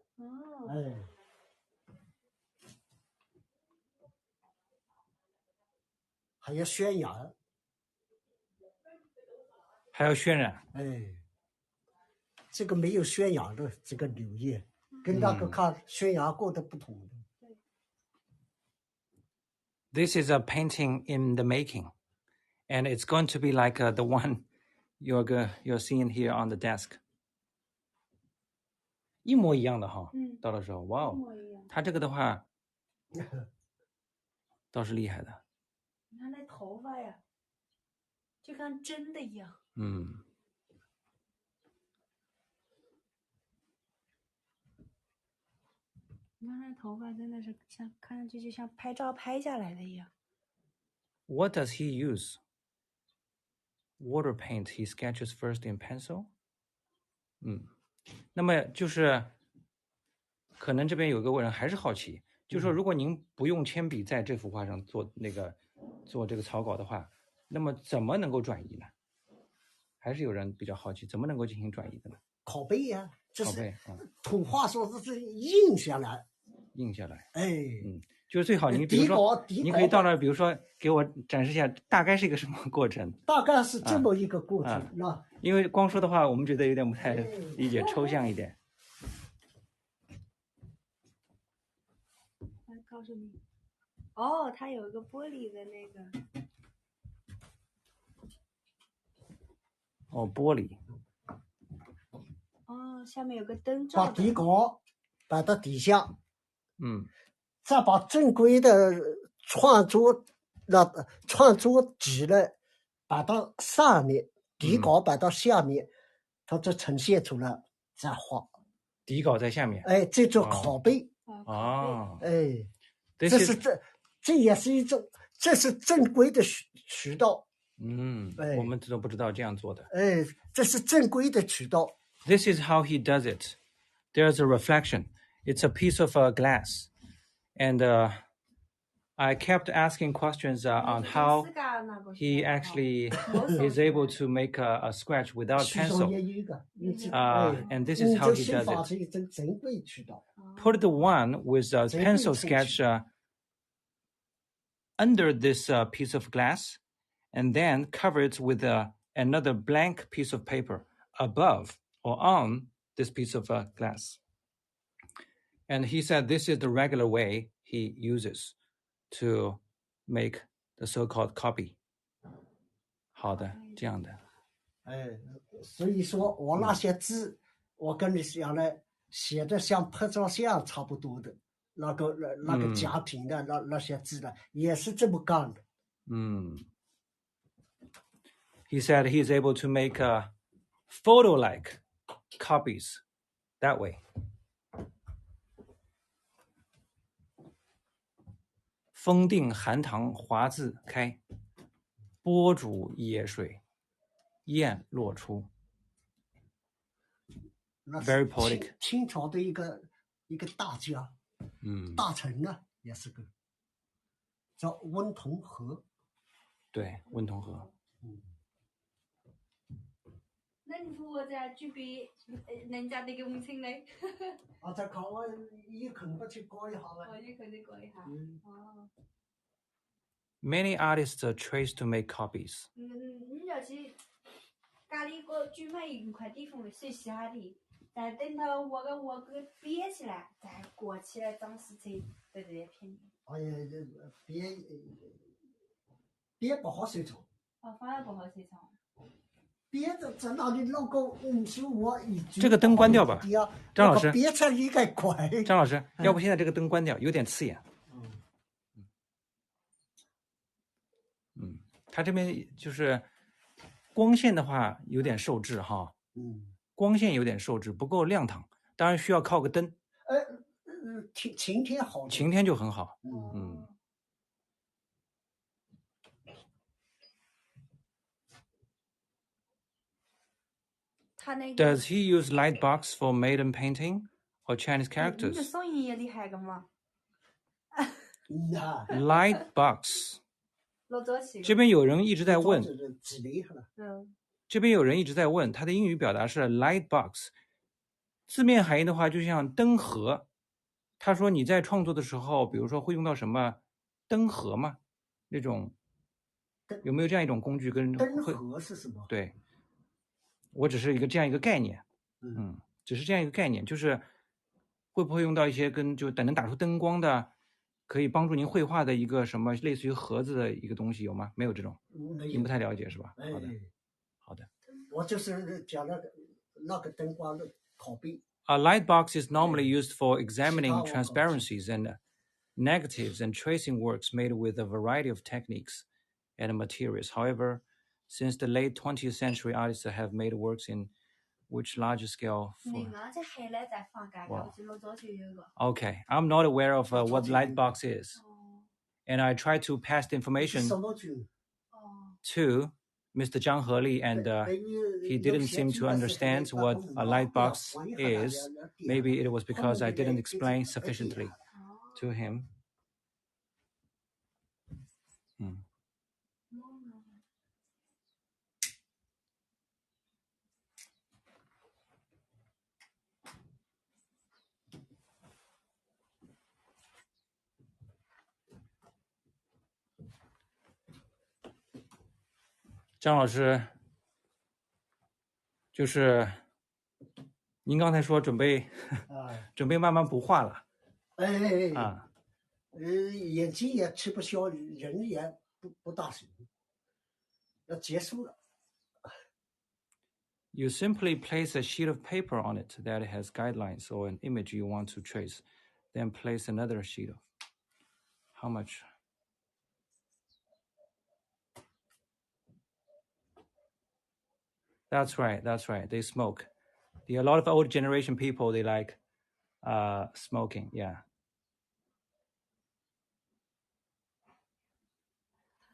还要渲染。还要渲染。这个没有渲染的这个柳叶，跟那个看渲染过的不同的。This is a painting in the making, and it's going to be like the one you're seeing here on the desk. 一模一样的哈。到的时候，哇哦，他这个的话倒是厉害的。你看那头发呀，就像真的一样。你看那头发真的是像看上去就像拍照拍下来的一样。What does he use? Water paint. He sketches first in pencil. 那么就是可能这边有个人还是好奇，就是说如果您不用铅笔在这幅画上做这个草稿的话，那么怎么能够转移呢？还是有人比较好奇，怎么能够进行转移的呢？拷贝呀，这是土话说这是印下来。就是最好您比如说，您可以到那儿，比如说给我展示一下，大概是一个什么过程？大概是这么一个过程。因为光说的话，我们觉得有点不太理解，抽象一点。来告诉你，它有一个玻璃的那个。玻璃。下面有个灯把底稿摆到底下。再把正规的创作纸呢摆到上面，底稿摆到下面，它就呈现出来再画。底稿在下面。这叫拷贝。这也是一种，这是正规的渠道。我们都不知道这样做的。这是正规的渠道。This is how he does it. There's a reflection. It's a piece of glass. And I kept asking questions on how he actually is able to make a scratch without pencil. And this is how he does it. Put the one with a pencil sketch under this piece of glass, and then cover it with another blank piece of paper above or on this piece of glass. And he said this is the regular way he uses to make the so-called copy. 好的，这样的。所以说我那些字，我跟你讲呢，写的像拍照相差不多的，那个家庭的那些字呢，也是这么干的。he said he's able to make photo-like copies that way. 风定寒塘华自开，波逐野水雁落出。Very poetic. 清朝的一个大家，大臣呢，也是个叫温同和。对，温同和。那你说我在这边，人家那个温情呢？在考我一肯不去改一下了。一肯得改一下。Many artists are traced to make copies. 你要去家里个专门一块地方水洗下的，再等到我给编起来，再裹起来装饰成对便宜。编不好收藏。反而不好收藏。编的在那里弄个55一句。这个灯关掉吧，张老师。编出来应该快。张老师，要不现在这个灯关掉，有点刺眼。它这边就是光线的话有点受制哈。光线有点受制，不够亮堂，当然需要靠个灯。晴天好。晴天就很好。Does he use light box for maiden painting or Chinese characters? 你的手艺也厉害个嘛？Light box。这边有人一直在问。这边有人一直在问，他的英语表达是 light box， 字面含义的话就像灯盒。他说你在创作的时候，比如说会用到什么灯盒吗？那种有没有这样一种工具跟灯盒是什么？对。我只是这样一个概念，只是这样一个概念，就是会不会用到一些就能打出灯光的，可以帮助您绘画的一个什么类似于盒子的一个东西有吗？没有这种，您不太了解是吧？好的。我就是讲那个灯光的拷贝。A light box is normally used for examining transparencies and negatives and tracing works made with a variety of techniques and materials. However,Since the late 20th century, artists have made works in which larger scale. Okay, I'm not aware of what light box is, and I tried to pass the information to Mr. Zhang Heli, and he didn't seem to understand what a light box is. Maybe it was because I didn't explain sufficiently to him. 张老师，就是您刚才说准备慢慢不画了。眼睛也吃不消，人也不大行，要结束了。You simply place a sheet of paper on it that has guidelines or an image you want to trace, then place another sheet of how much? That's right. They smoke. A lot of old generation people, they like smoking. Yeah.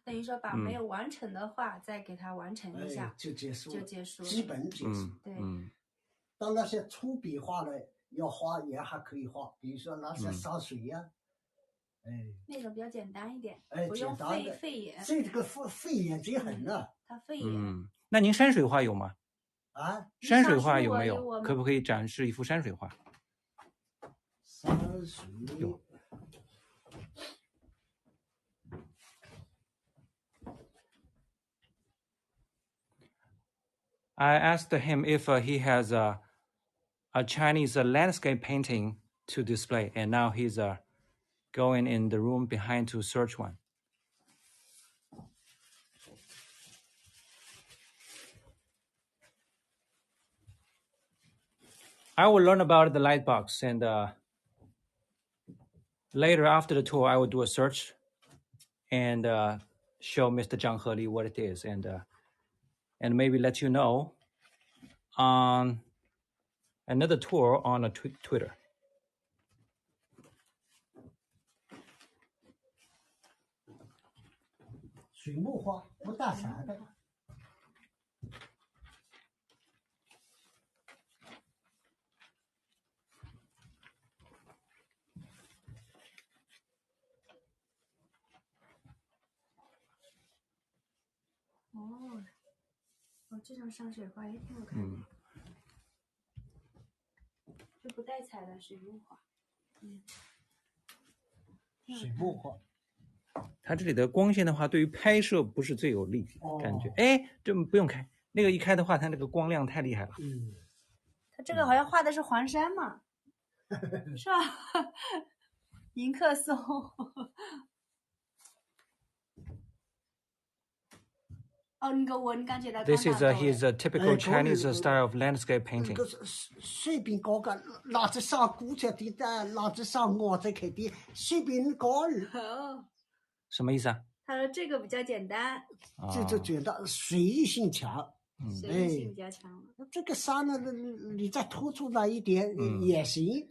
等于说把没有完成的画再给它完成一下，就结束，基本结束。对。当那些粗笔画的要画也还可以画，比如说那些山水呀。那个比较简单一点，不用费眼。这个费眼睛很了。它费眼。那您山水画有吗？山水画有没有？可不可以展示一幅山水画？山水有。I asked him if he has a Chinese landscape painting to display, and now he's going in the room behind to search one. I will learn about the light box, and later after the tour, I will do a search and show Mr. Zhang Heli what it is, and and maybe let you know on another tour on a Twitter. 水墨画不打伞的。这种山水画也挺好看的。就不带彩的水墨画。水墨画。它这里的光线的话，对于拍摄不是最有利，感觉。哎，这不用开，那个一开的话，它那个光亮太厉害了。它这个好像画的是黄山嘛，是吧？迎客松。This is his typical Chinese style of landscape painting. 随便搞个，拿着上古着的，拿着上我这开的，随便搞。什么意思啊？他说这个比较简单，这简单，随意性强。随意性比较强。这个山呢，你再突出来一点也行。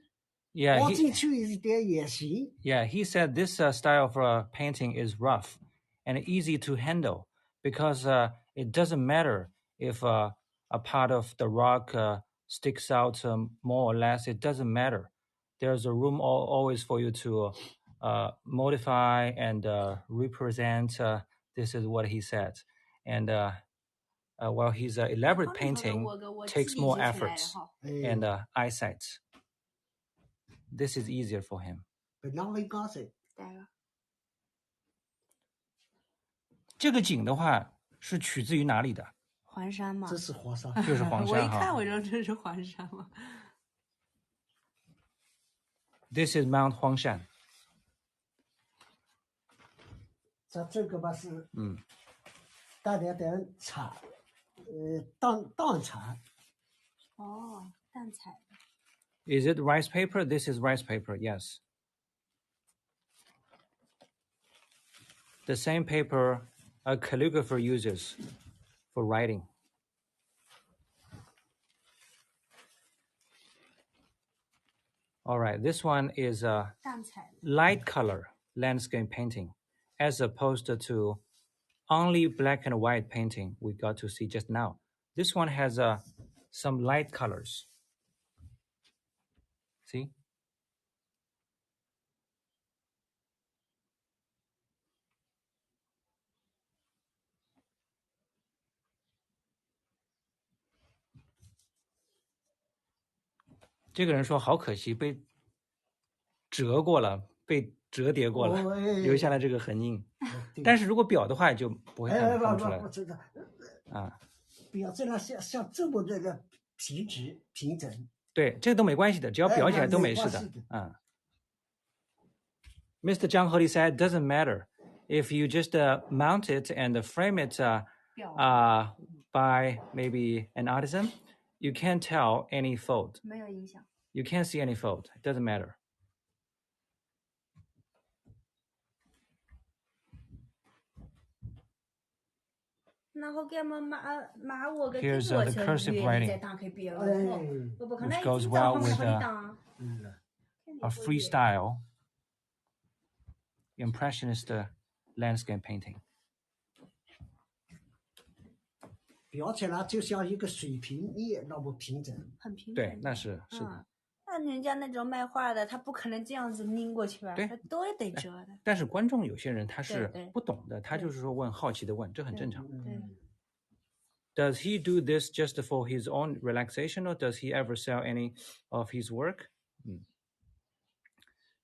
Yeah, 挖进去一点也行。Yeah, he said this style of painting is rough and easy to handle. Because it doesn't matter if a part of the rock sticks out more or less. It doesn't matter. There's a room always for you to modify and represent. This is what he said. And while his elaborate painting takes more efforts and eyesight, this is easier for him. 这个景的话是取自于哪里的？黄山嘛。这是黄山，就是黄山哈。我一看我就这是黄山嘛。This is Mount 黄山。这个吧是带点彩，淡彩。淡彩。Is it rice paper? This is rice paper. Yes. The same paper a calligrapher uses for writing. All right, this one is a light color landscape painting, as opposed to only black and white painting we got to see just now. This one has some light colors. See? "这个人说好可惜，被折过了，被折叠过了，留下了这个痕印。但是如果裱的话，就不会看出来了。裱这样像这么这个平直平整。对，这个都没关系的，只要裱起来都没事的。Mr. Zhang Heli said, "Doesn't matter if you just mount it and frame it by maybe an artisan. You can't tell any fold. 没有影响。You can't see any fold. It doesn't matter." Here's the cursive writing, which goes well with a freestyle impressionist landscape painting. 裱起来就像一个水平叶那么平整，很平整。对，那是的。那人家那种卖画的，他不可能这样子拧过去吧？对，他都得折的。但是观众有些人他是不懂的，他就是说问好奇的问，这很正常。对。Does he do this just for his own relaxation, or does he ever sell any of his work?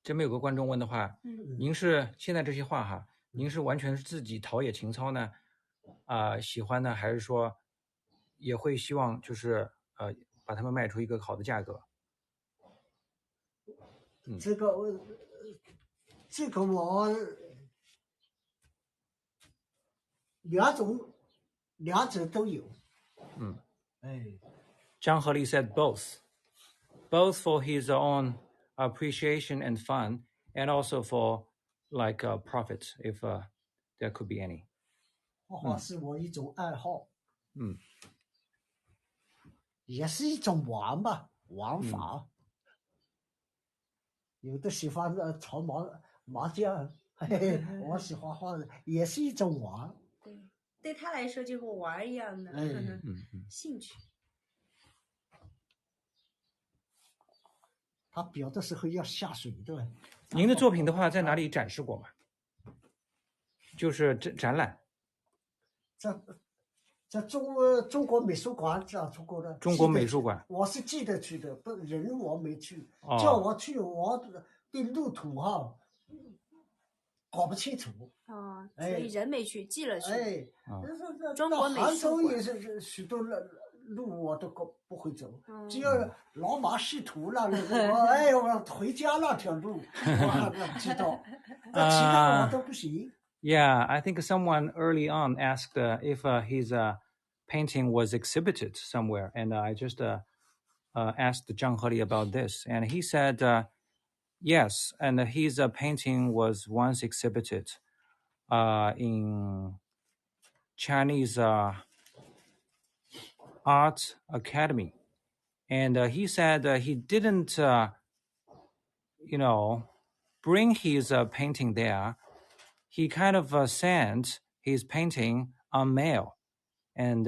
这边有个观众问的话，您是现在这些画哈，您是完全是自己陶冶情操呢？喜欢呢，还是说也会希望就是把它们卖出一个好的价格？这个我两者都有。Zhang Heli said both for his own appreciation and fun, and also for like profit, if there could be any. 画画是我一种爱好。也是一种玩吧，玩法。有的喜欢炒麻将，我喜欢画，也是一种玩。对他来说就和玩一样的兴趣。他表的时候要下水的。您的作品的话，在哪里展示过吗？就是展览。在中国美术馆展出过的。中国美术馆，我是记得去的，不人我没去，叫我去，我对路途搞不清楚。所以人没去，记了去。中国美术馆也是许多路我都不会走，只有老马识途了，我回家那条路我知道，其他我都不行。Yeah, I think someone early on asked if his painting was exhibited somewhere, and I just asked Zhang Heli about this, and he said yes, and his painting was once exhibited in Chinese Art Academy, and he said he didn't, bring his painting there. He kind of sent his painting on mail, and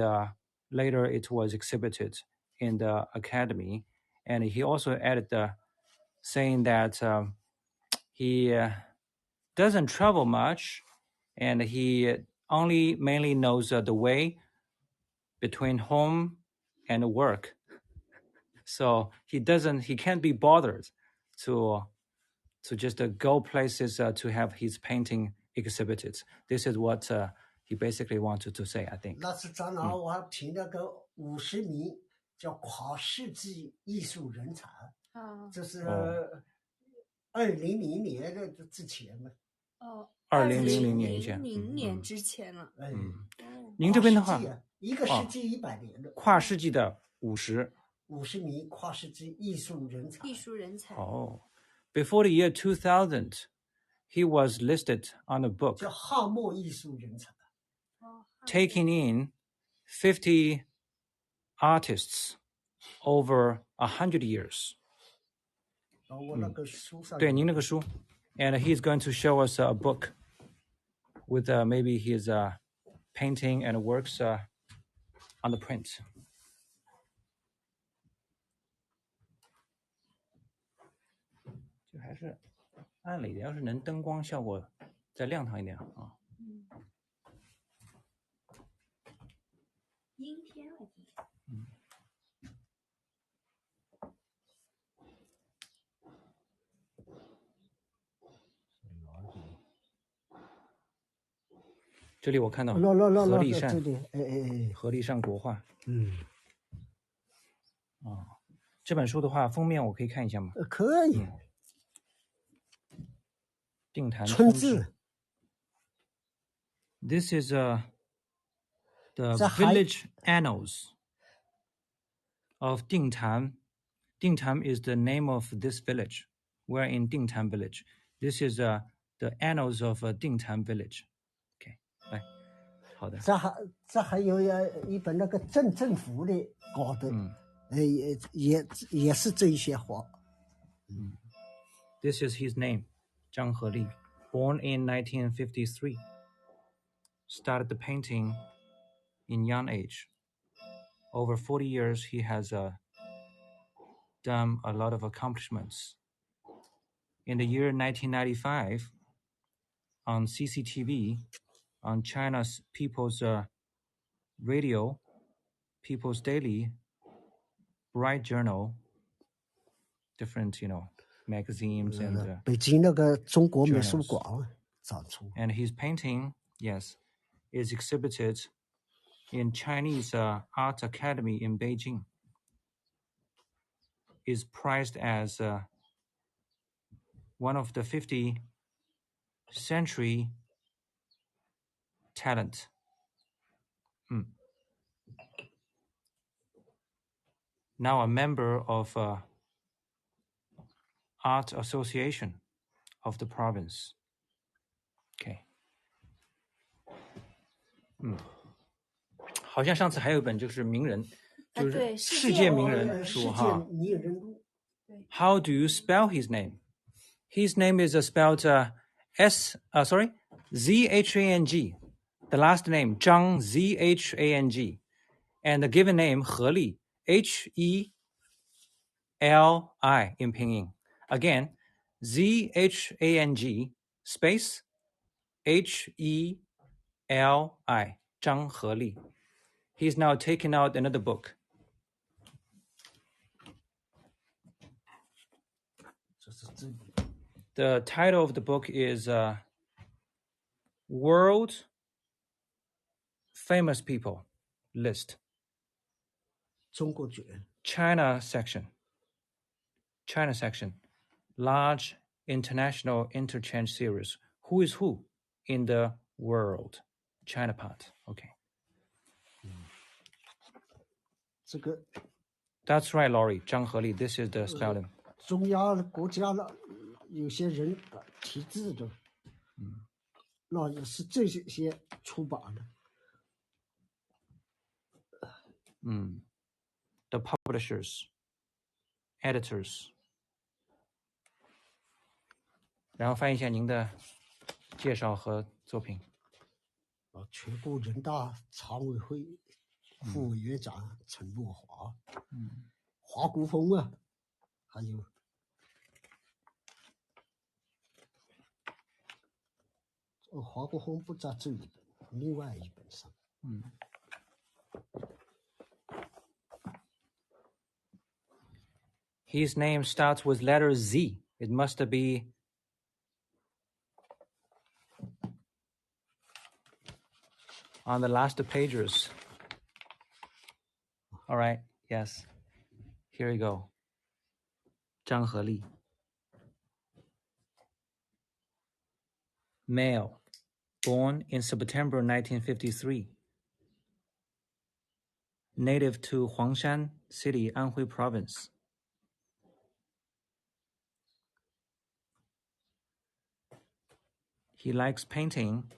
later it was exhibited in the academy. And he also added saying that he doesn't travel much, and he only mainly knows the way between home and work. So he can't be bothered to just go places to have his painting exhibited. This is what he basically wanted to say, I think. 那次展览我还评了个50名叫跨世纪艺术人才，这是2000年的之前嘛。2000年之前了。您这边的话，一个世纪100年的跨世纪的50名跨世纪艺术人才。Before the year 2000, he was listed on a book 叫汉末艺术人才 taking in 50 artists over 100 years. 我那个书上对，您那个书 and he's going to show us a book with maybe his painting and works on the print. 就还是暗了一点，要是能灯光效果再亮堂一点啊。阴天了。这里我看到何立善，何立善国画。这本书的话，封面我可以看一下吗？可以。定坛春至。This is the village annals of Dingtan. Dingtan is the name of this village. We're in Dingtan village. This is the annals of Dingtan village. OK， 来，好的。这还有一本那个镇政府的搞的，也是这一些画。This is his name, Zhang Heli, born in 1953. Started the painting in young age. Over 40 years, he has done a lot of accomplishments. In the year 1995, on CCTV, on China's People's Radio, People's Daily, Bright Journal, different, magazines and 北京那个中国美术馆展出。And his painting, yes, is exhibited in Chinese Art Academy in Beijing. Is prized as one of the 50 century talent. Now a member of Art Association of the province. Okay. 好像上次还有一本就是名人，就是对世界名人书哈。How do you spell his name? His name is spelled Zhang. The last name Zhang, Zhang, and the given name 何立 Heli in pinyin. Again, Zhang space Heli, Zhang Heli. He's now taken out another book. The title of the book is World Famous People List. China section. Large international interchange series. Who is who in the world? China part. Okay. That's right, Laurie. 张合立. This is the spelling. 中央国家的有些人题字的，那也是这些出版的。The publishers, editors. 然后翻译一下您的介绍和作品。全国人大常委会副委员长陈诺华，华国锋啊，还有华国锋不在这一本，另外一本上。His name starts with letter Z. It must be on the last pages. All right. Yes. Here you go. 张合立. Male. Born in September 1953. Native to Huangshan City, Anhui Province. He likes painting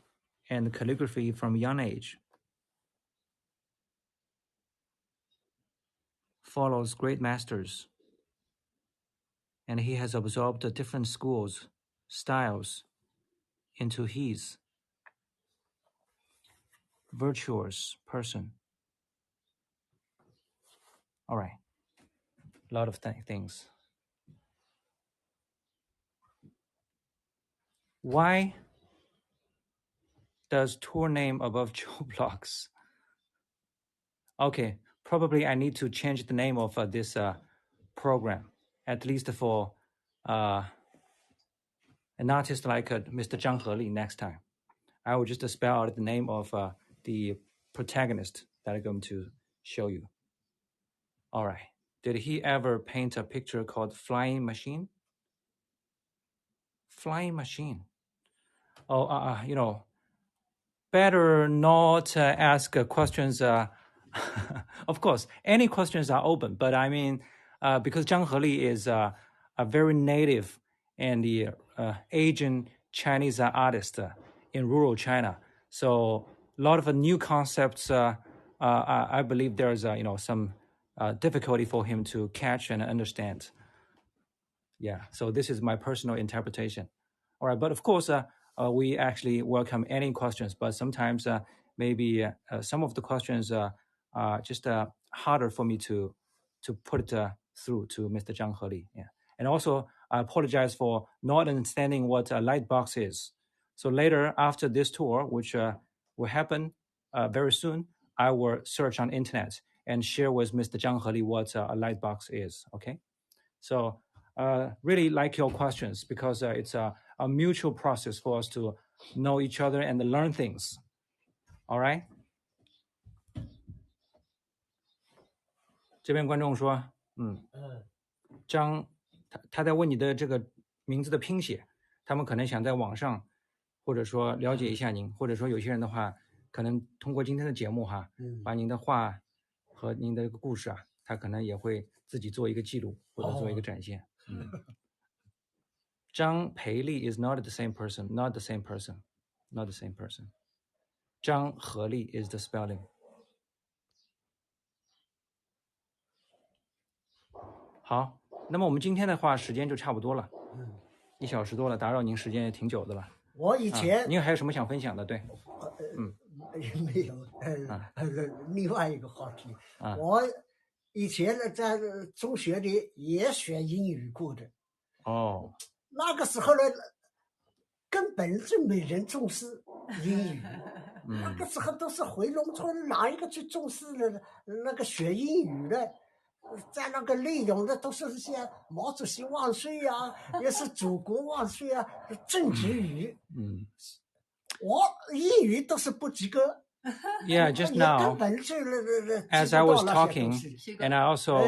and calligraphy from a young age. Follows great masters. And he has absorbed different schools, styles into his. Virtuous person. All right. A lot of things. Why does tour name above Joe Blocks? Okay, probably I need to change the name of this program, at least for an artist like Mr. Zhang Heli next time. I will just spell out the name of the protagonist that I'm going to show you. All right. Did he ever paint a picture called Flying Machine? Flying Machine. Oh, better not ask questions. Of course, any questions are open, but I mean, because Zhang Heli is a very native and the Asian Chinese artist in rural China, so a lot of new concepts. I believe there's some difficulty for him to catch and understand. Yeah, so this is my personal interpretation. All right, but of course, we actually welcome any questions, but sometimes maybe some of the questions are just harder for me to put through to Mr. Zhang Heli. Yeah, and also I apologize for not understanding what a light box is. So later, after this tour, which will happen very soon, I will search on internet and share with Mr. Zhang Heli what a light box is. Okay, so really like your questions because it's a mutual process for us to know each other and learn things. All right. 这边观众说，张，他在问你的这个名字的拼写，他们可能想在网上，或者说了解一下您，或者说有些人的话，可能通过今天的节目哈，把您的话和您的故事啊，他可能也会自己做一个记录或者做一个展现。张培丽 is not the same person, not the same person. 张合立 is the spelling. 好，那么我们今天的话时间就差不多了，1小时多了，打扰您时间也挺久的了。我以前您还有什么想分享的？对，没有，另外一个话题，我以前呢在中学里也学英语过的。哦，那个时候呢，根本就没人重视英语。那个时候都是回农村，哪一个去重视的那个学英语的？在那个内容的都是些毛主席万岁啊，也是祖国万岁啊，政治语。我英语都是不及格。Yeah, just now, as I was talking, and I also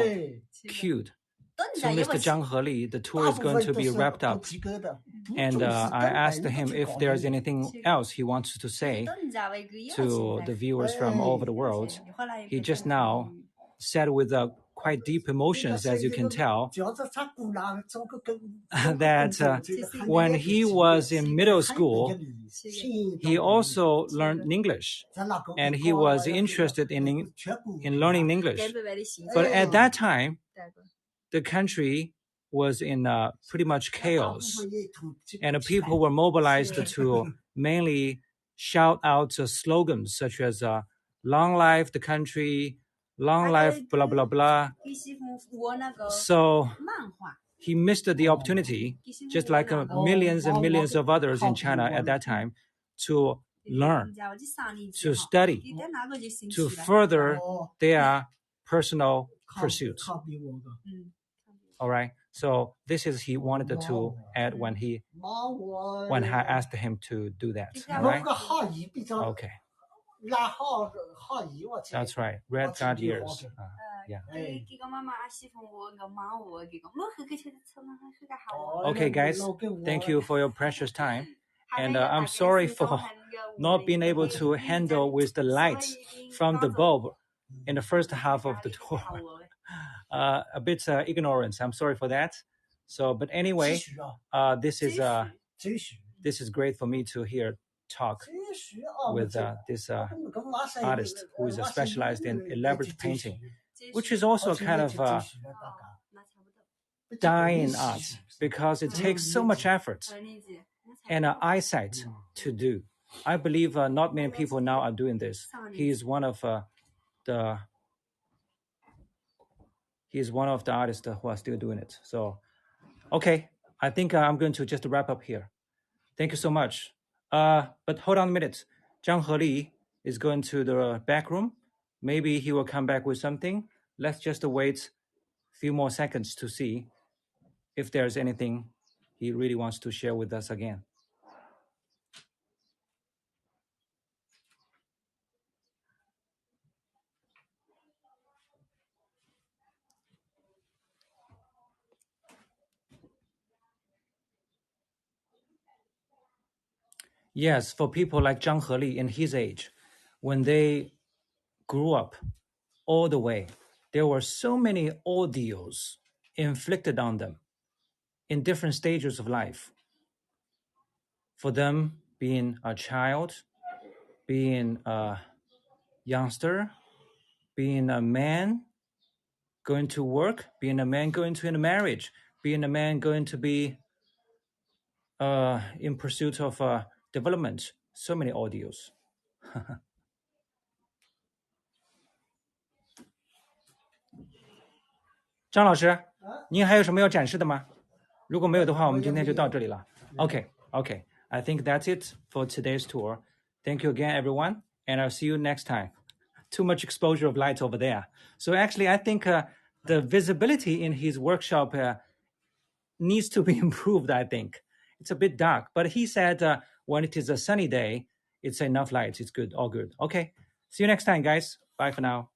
cued to Mr. Zhang Heli, the tour is going to be wrapped up, and I asked him if there's anything else he wants to say to the viewers from all over the world. He just now said with quite deep emotions, as you can tell, that when he was in middle school, he also learned English, and he was interested in learning English. But at that time, the country was in pretty much chaos, and people were mobilized to mainly shout out slogans such as "Long life the country," "Long life blah blah blah." So he missed the opportunity, just like millions and millions of others in China at that time, to learn, to study, to further their personal pursuits. All right. So this is he wanted to add when I asked him to do that. All right. Okay. That's right. Red got ears. Yeah. Okay, guys. Thank you for your precious time. And I'm sorry for not being able to handle with the lights from the bulb in the first half of the tour. A bit ignorance. I'm sorry for that. So, but anyway, this is great for me to hear talk with this artist who is specialized in elaborate painting, which is also kind of dying art because it takes so much effort and eyesight to do. I believe not many people now are doing this. He is one of the artists who are still doing it. So, okay, I think I'm going to just wrap up here. Thank you so much. But hold on a minute. Zhang Heli is going to the back room. Maybe he will come back with something. Let's just wait a few more seconds to see if there's anything he really wants to share with us again. Yes, for people like Zhang Heli in his age, when they grew up all the way, there were so many ordeals inflicted on them in different stages of life. For them, being a child, being a youngster, being a man going to work, being a man going to a marriage, being a man going to be in pursuit of development, so many ordeals. 张老师，您还有什么要展示的吗？如果没有的话，我们今天就到这里了。Okay. I think that's it for today's tour. Thank you again, everyone, and I'll see you next time. Too much exposure of light over there. So actually, I think the visibility in his workshop needs to be improved, I think. It's a bit dark, but he said when it is a sunny day, it's enough light. It's good, all good. Okay, see you next time, guys. Bye for now.